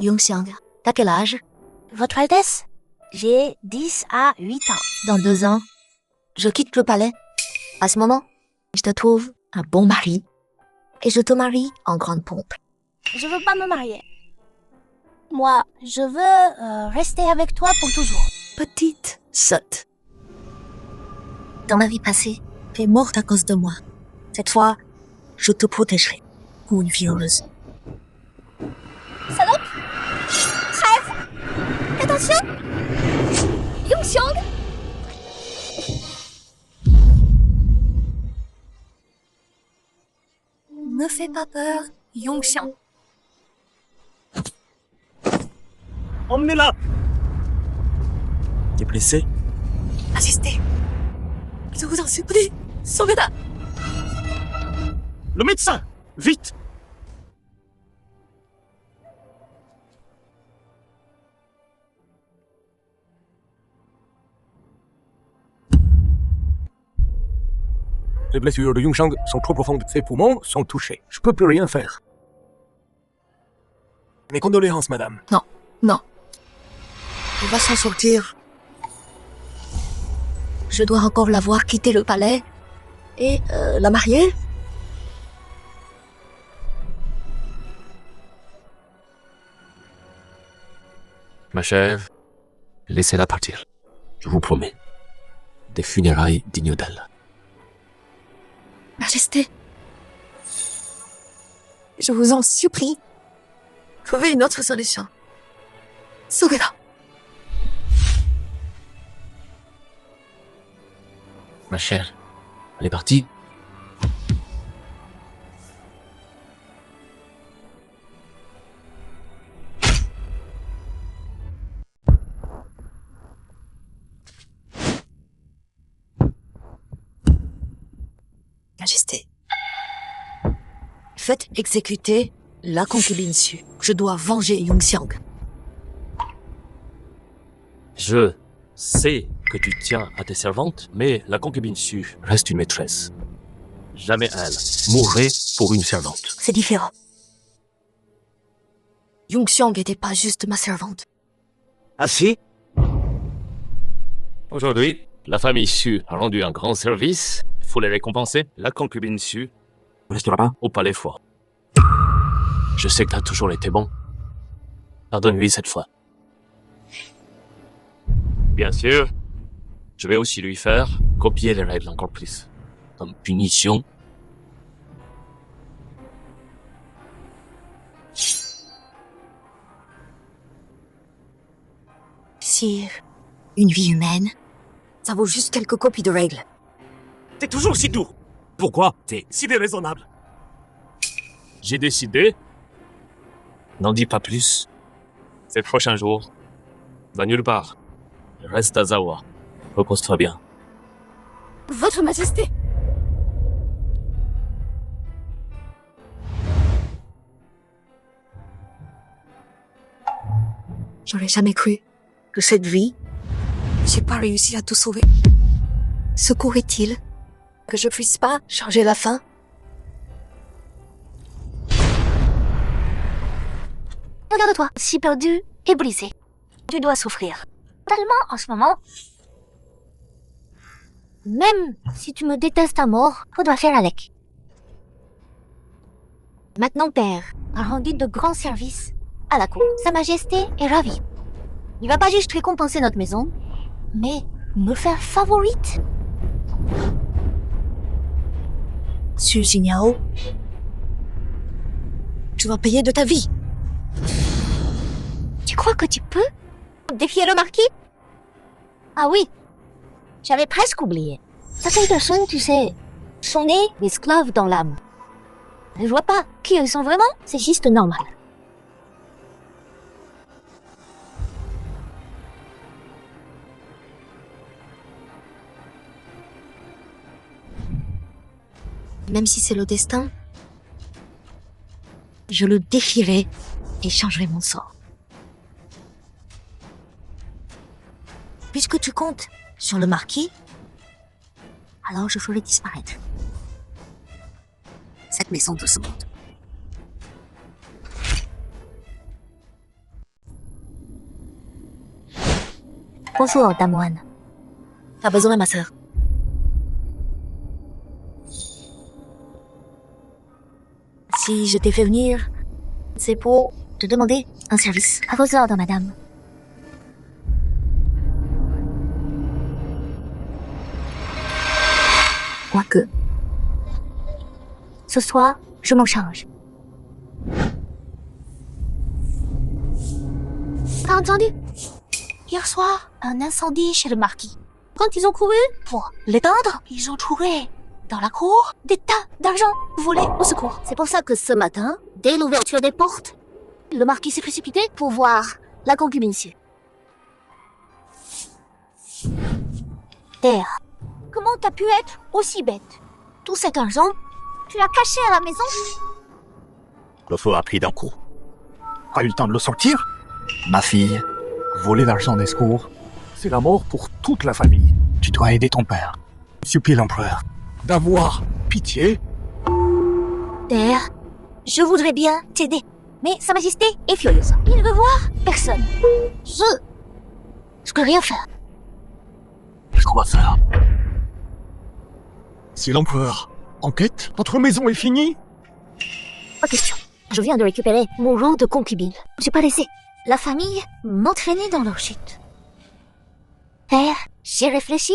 Yongxiang, t'as quel âge? Votre Altesse, j'ai 10 à 8 ans. Dans 2 ans, je quitte le palais. À ce moment, je te trouve un bon mari et je te marie en grande pompe. Je veux pas me marier. Moi, je veux rester avec toi pour toujours. Petite sotte. Dans ma vie passée, tu es morte à cause de moi. Cette fois, je te protégerai pour une vie heureuse. Salope! Trêve! Attention Yongxiang Ne fais pas peur, Yongxiang. Emmenez-la. T'es blessé? Majesté, je vous en supplie, sauvez-la. Le médecin. Vite. Les blessures de Yongxiang sont trop profondes. Ses poumons sont touchés. Je peux plus rien faire. Mes condoléances, madame. Non. Il va s'en sortir. Je dois encore la voir quitter le palais. Et la marier. Ma chère, laissez-la partir. Je vous promets. Des funérailles dignes d'elle. Majesté, je vous en supplie, trouvez une autre solution. Sauvez-la. Ma chère, elle est partie. Majesté, faites exécuter la concubine Xu. Je dois venger Yongxiang. Je sais que tu tiens à tes servantes, mais la concubine Xu reste une maîtresse. Jamais elle mourrait pour une servante. C'est différent. Yongxiang n'était pas juste ma servante. Ah si? Aujourd'hui, la famille Xu a rendu un grand service. Il faut les récompenser. La concubine Xu restera pas au palais fort. Je sais que t'as toujours été bon. Pardonne-lui cette fois. Bien sûr, je vais aussi lui faire copier les règles encore plus. Comme punition. Sire, une vie humaine, ça vaut juste quelques copies de règles. T'es toujours si doux. Pourquoi t'es si déraisonnable? J'ai décidé. N'en dis pas plus. Ces prochains jours, va nulle part. Reste à Zawa. Repose-toi bien. Votre Majesté. J'aurais jamais cru que cette vie, j'ai pas réussi à tout sauver. Secourrait-il que je puisse pas changer la fin? Regarde-toi, si perdu et brisé. Tu dois souffrir. Tellement en ce moment. Même si tu me détestes à mort, tu dois faire avec. Maintenant, père a rendu de grands services à la cour. Sa Majesté est ravie. Il va pas juste récompenser notre maison, mais me faire favorite. Xu Jiniao, tu vas payer de ta vie. Tu crois que tu peux défier le marquis? Ah oui, j'avais presque oublié. Certaines personnes, tu sais, sont nées esclaves dans l'âme. Je vois pas qui elles sont vraiment, c'est juste normal. Même si c'est le destin, je le défierai et changerai mon sort. Puisque tu comptes sur le marquis, alors je ferai disparaître cette maison de ce monde. Bonjour, Dame Wan. T'as besoin, ma sœur? Si je t'ai fait venir, c'est pour te demander un service. À vos ordres, madame. Quoique, Ce soir, je m'en charge. T'as entendu? Hier soir, un incendie chez le marquis. Quand ils ont couru pour l'éteindre, ils ont trouvé dans la cour des tas d'argent volés au secours. C'est pour ça que ce matin, dès l'ouverture des portes, le marquis s'est précipité pour voir la concubine. Terre, comment t'as pu être aussi bête? Tout cet argent, tu l'as caché à la maison? Le feu a pris d'un coup. Pas eu le temps de le sortir. Ma fille, voler l'argent des secours, c'est la mort pour toute la famille. Tu dois aider ton père. Supplie l'empereur d'avoir pitié. Terre, je voudrais bien t'aider, mais Sa Majesté est furieuse. Il ne veut voir personne. Je peux rien faire. Qu'est-ce qu'on va faire? Si l'empereur enquête, notre maison est finie. Pas question. Je viens de récupérer mon rang de concubine. J'ai pas laissé la famille m'entraîner dans leur chute. Père, j'ai réfléchi.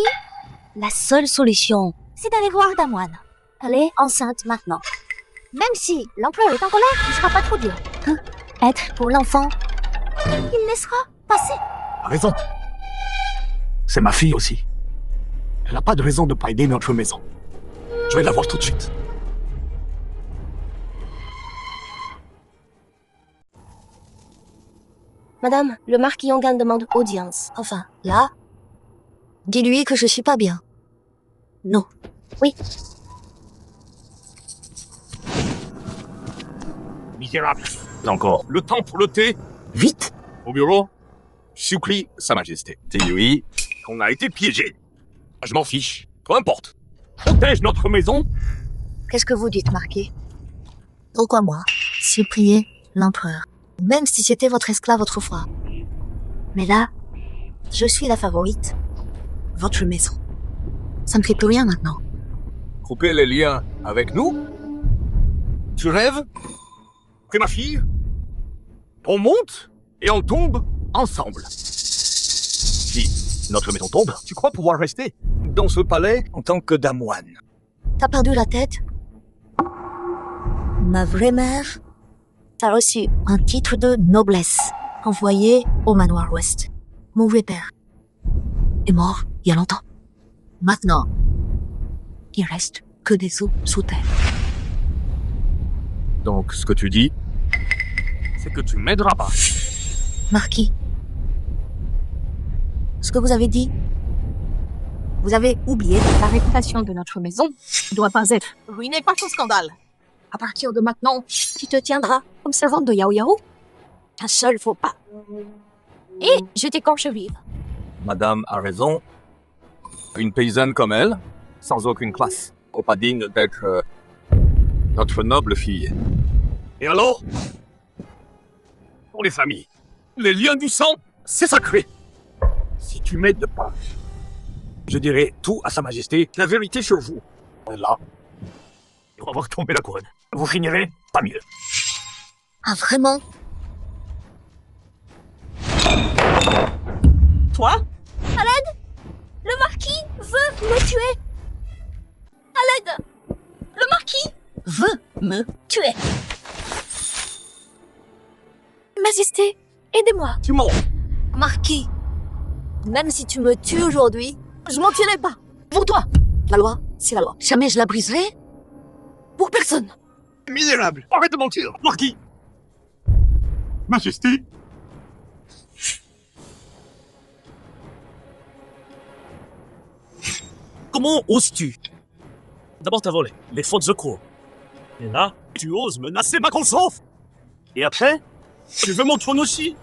La seule solution, c'est d'aller voir Damoine. Elle est enceinte maintenant. Même si l'empereur est en colère, il sera pas trop dur. Hein? Être pour l'enfant, il laissera passer. T'as raison. C'est ma fille aussi. Elle n'a pas de raison de pas aider notre maison. Je vais la voir tout de suite. Madame, le marquis Yongan demande audience. Enfin, là, dis-lui que je suis pas bien. Non. Oui. Misérable. Encore. Le temps pour le thé. Vite! Au bureau. Supplie Sa Majesté. Oui. On a été piégé. Je m'en fiche. Peu importe. Protège notre maison. Qu'est-ce que vous dites, marquis? Pourquoi moi? Supplier l'empereur. Même si c'était votre esclave autrefois. Mais là, je suis la favorite. Votre maison. Ça me fait plus rien maintenant. Couper les liens avec nous. Tu rêves que ma fille, on monte et on tombe ensemble. Si notre maison tombe, tu crois pouvoir rester dans ce palais En tant que damoine. T'as perdu la tête? Ma vraie mère a reçu un titre de noblesse envoyé au manoir ouest. Mon vrai père est mort il y a longtemps. Maintenant, il reste que des os sous terre. Donc, ce que tu dis, c'est que tu m'aideras pas. Marquis, ce que vous avez dit, vous avez oublié. La réputation de notre maison ne doit pas être ruinée par ton scandale. À partir de maintenant, tu te tiendras comme servante de Yao Yao. Un seul faux pas. Et je t'écorche vive. Madame a raison. Une paysanne comme elle, sans aucune classe, n'est pas digne d'être notre noble fille. Et alors? Pour les familles, les liens du sang, c'est sacré. Si tu m'aides pas, je dirai tout à Sa Majesté, la vérité sur vous. Et là, pour avoir tombé la couronne, vous finirez pas mieux. Ah, vraiment? Toi? Le marquis veut me tuer. À l'aide. Le marquis veut me tuer. Majesté, aidez-moi. Tu mens. Marquis, même si tu me tues aujourd'hui, je m'en tuerai pas. Pour toi. La loi, c'est la loi. Jamais je la briserai. Pour personne. Misérable. Arrête de mentir. Marquis. Majesté. Comment oses-tu? D'abord t'as volé les fonds de secours. Et là, tu oses menacer ma conscience. Et après, tu veux mon trône aussi?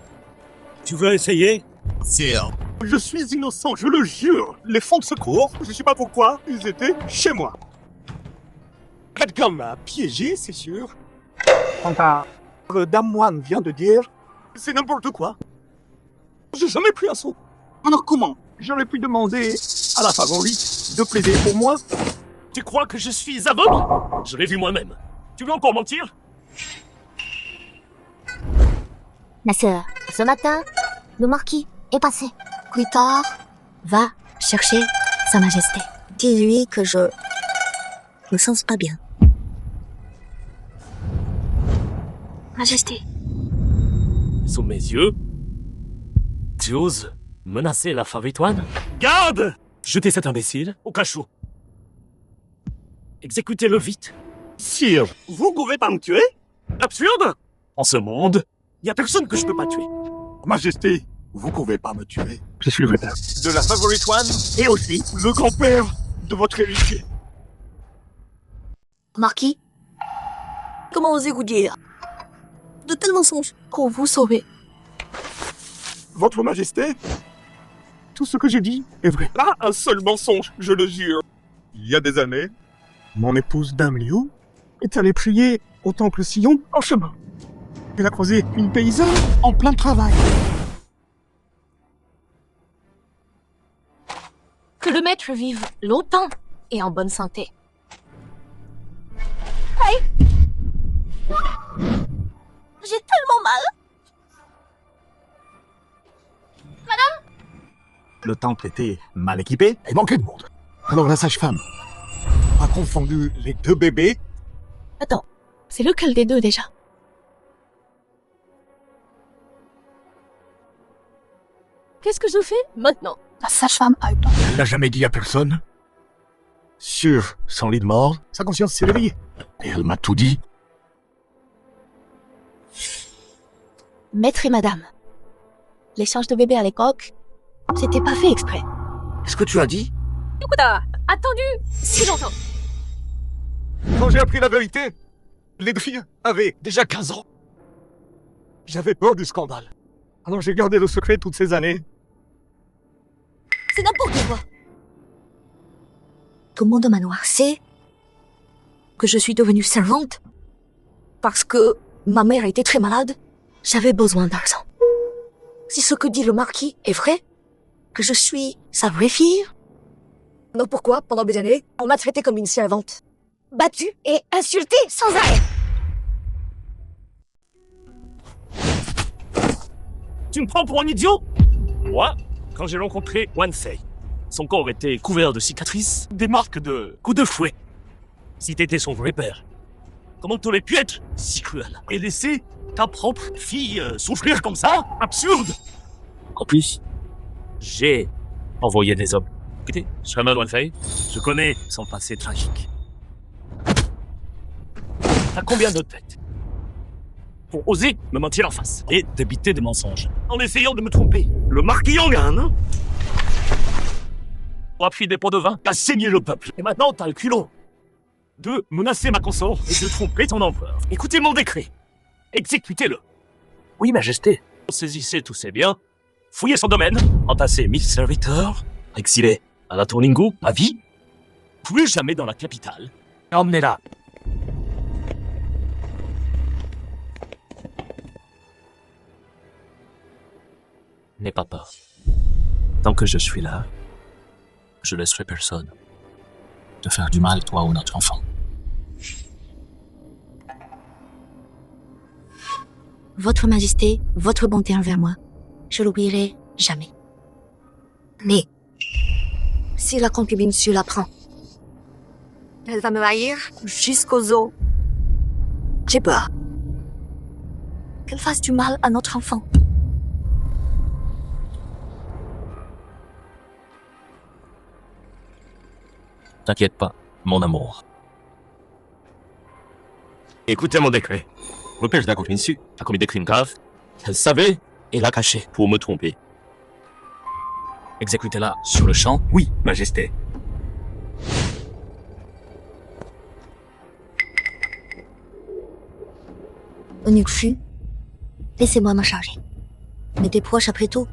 Tu veux essayer? Sire. Je suis innocent, je le jure. Les fonds de secours, je sais pas pourquoi, ils étaient chez moi. Quelqu'un m'a piégé, c'est sûr. Quant à damoine vient de dire, C'est n'importe quoi. J'ai jamais pris un sou. Alors comment? J'aurais pu demander à la favorite de plaider pour moi. Tu crois que je suis aveugle? Je l'ai vu moi-même. Tu veux encore mentir? Ma sœur, ce matin, le marquis est passé. Plus tard, va chercher Sa Majesté. Dis-lui que je me sens pas bien. Majesté. Sous mes yeux, tu oses Menacer la Favitoine? Garde! Jetez cet imbécile au cachot. Exécutez-le vite. Sire, vous pouvez pas me tuer? Absurde! En ce monde, y a personne que je peux pas tuer. Majesté, vous pouvez pas me tuer. Je suis le père De la Favorite One Et aussi, le grand-père de votre héritier. Marquis, comment osez-vous dire de tels mensonges pour vous sauver? Votre Majesté, tout ce que j'ai dit est vrai. Pas un seul mensonge, je le jure. Il y a des années, mon épouse Dame Liu est allée prier au temple Sion en chemin. Elle a croisé une paysanne en plein travail. Que le maître vive longtemps et en bonne santé. J'ai tellement mal. Le temple était mal équipé et manquait de monde. Alors la sage-femme a confondu les deux bébés. Attends, c'est lequel des deux déjà? Qu'est-ce que je fais maintenant? La sage-femme a eu tort. Elle n'a jamais dit à personne. Sur son lit de mort, sa conscience s'est réveillée. Et elle m'a tout dit. Maître et madame, l'échange de bébés à l'époque, c'était pas fait exprès. Qu'est-ce que tu as dit? Écoute, attendu si longtemps. Quand j'ai appris la vérité, les deux filles avaient déjà 15 ans. J'avais peur du scandale. Alors j'ai gardé le secret toutes ces années. C'est n'importe quoi. Tout le monde au manoir sait que je suis devenue servante parce que ma mère était très malade. J'avais besoin d'argent. Si ce que dit le marquis est vrai, que je suis sa vraie fille, alors pourquoi, pendant des années, on m'a traitée comme une servante, battue et insultée sans arrêt? Tu me prends pour un idiot? Moi, quand j'ai rencontré Wan Fei, son corps était couvert de cicatrices, des marques de coups de fouet. Si t'étais son vrai père, comment t'aurais pu être si cruel et laisser ta propre fille souffrir comme ça? Absurde! En plus, j'ai envoyé des hommes. Écoutez, chemin de Wan Fei, je connais son passé tragique. T'as combien de têtes pour oser me mentir en face et débiter des mensonges en essayant de me tromper? Le marquis Yangan, hein? Pour appuyer des pots de vin, t'as saigné le peuple. Et maintenant, t'as le culot de menacer ma consort et de tromper ton empereur. Écoutez mon décret. Exécutez-le. Oui, Majesté. Saisissez tous ses biens, fouillez son domaine, entassez 1000 serviteurs, exilez à la Tourningu, à vie, plus jamais dans la capitale, et emmenez-la. N'aie pas peur. Tant que je suis là, je laisserai personne te faire du mal, toi ou notre enfant. Votre Majesté, votre bonté envers moi, je l'oublierai jamais. Mais, si la concubine Su l'apprend, elle va me haïr jusqu'aux os. J'ai peur qu'elle fasse du mal à notre enfant. T'inquiète pas, mon amour. Écoutez mon décret. Le père de la concubine Su a commis des crimes graves. Elle savait et l'a caché pour me tromper. Exécutez-la sur le champ. Oui, Majesté. Eunuque Fu, laissez-moi m'en charger. Mais des proches après tout,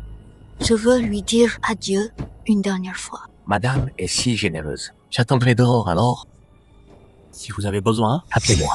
je veux lui dire adieu une dernière fois. Madame est si généreuse. J'attendrai dehors alors. Si vous avez besoin, appelez-moi.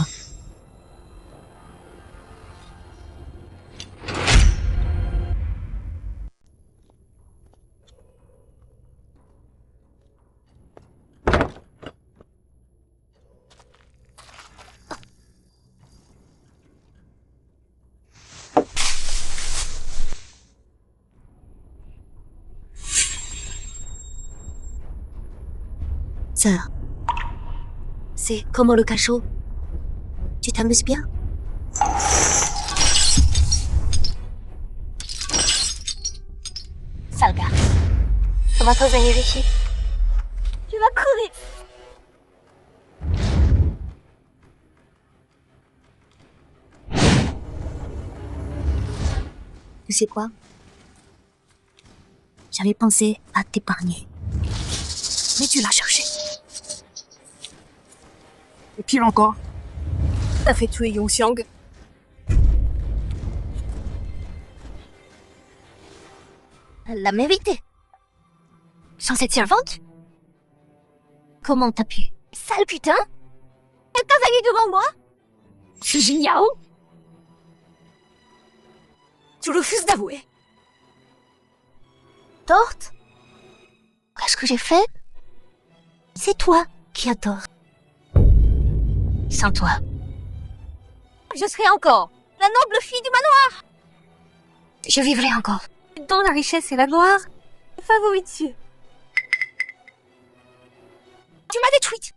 Sœur, c'est comme le cachot. Tu t'amuses bien? Sale gars. On va pas venir ici. Tu vas crever. Tu sais quoi? J'avais pensé à t'épargner. Mais tu l'as cherché. Et pire encore, t'as fait tuer Yong Xiang. Elle l'a mérité. Sans cette servante? Comment t'as pu? Sale putain! Elle t'a vaillé devant moi? C'est génial! Tu refuses d'avouer. Torte? Qu'est-ce que j'ai fait? C'est toi qui as tort. Sans toi, je serai encore la noble fille du manoir. Je vivrai encore dans la richesse et la gloire. Favorite Dieu. Tu m'as détruite.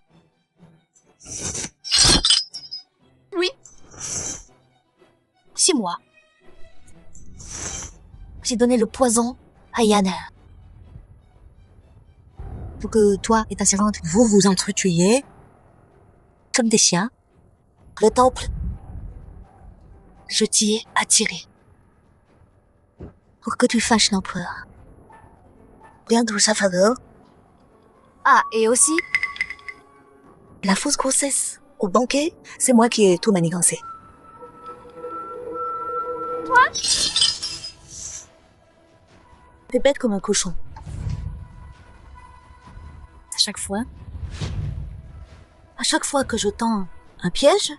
Oui. C'est moi. J'ai donné le poison à Yana. Pour que toi et ta servante, vous vous entretuiez comme des chiens. Le temple, je t'y ai attiré. Pour que tu fâches l'empereur. Bien de sa faveur. Ah, et aussi, la fausse grossesse au banquet, c'est moi qui ai tout manigancé. T'es bête comme un cochon. À chaque fois que je tends un piège,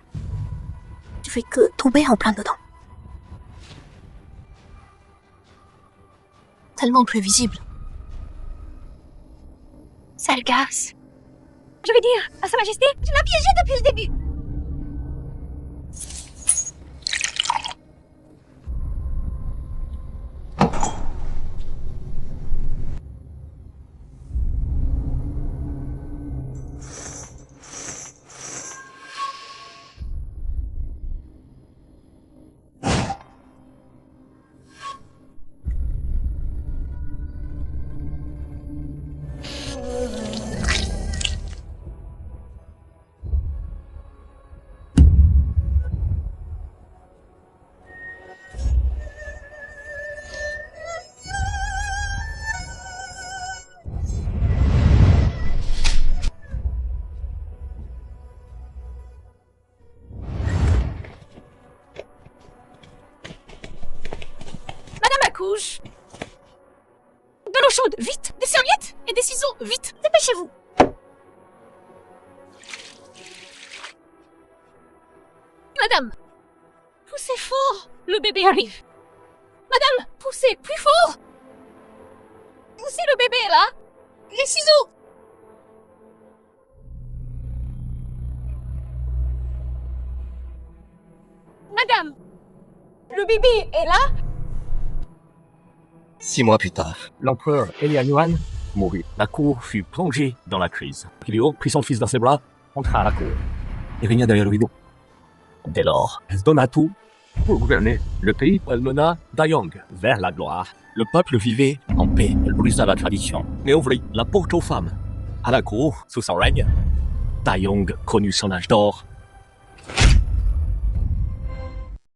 tu fais que tomber en plein dedans. Tellement prévisible. Sale garce. Je vais dire à Sa Majesté, tu l'as piégé depuis le début. Couche. De l'eau chaude, vite. Des serviettes et des ciseaux, vite. Dépêchez-vous. Madame, poussez fort. Le bébé arrive. Madame, poussez plus fort. Poussez le bébé là. Les ciseaux. Madame, le bébé est là. 6 mois plus tard, L'empereur Elian Yuan mourut. La cour fut plongée dans la crise. Kilio prit son fils dans ses bras, entra à la cour. Il régna derrière le rideau. Dès lors, elle donna tout pour gouverner le pays. Elle mena Dayong vers la gloire. Le peuple vivait en paix. Elle brisa la tradition et ouvrit la porte aux femmes. À la cour, sous son règne, Dayong connut son âge d'or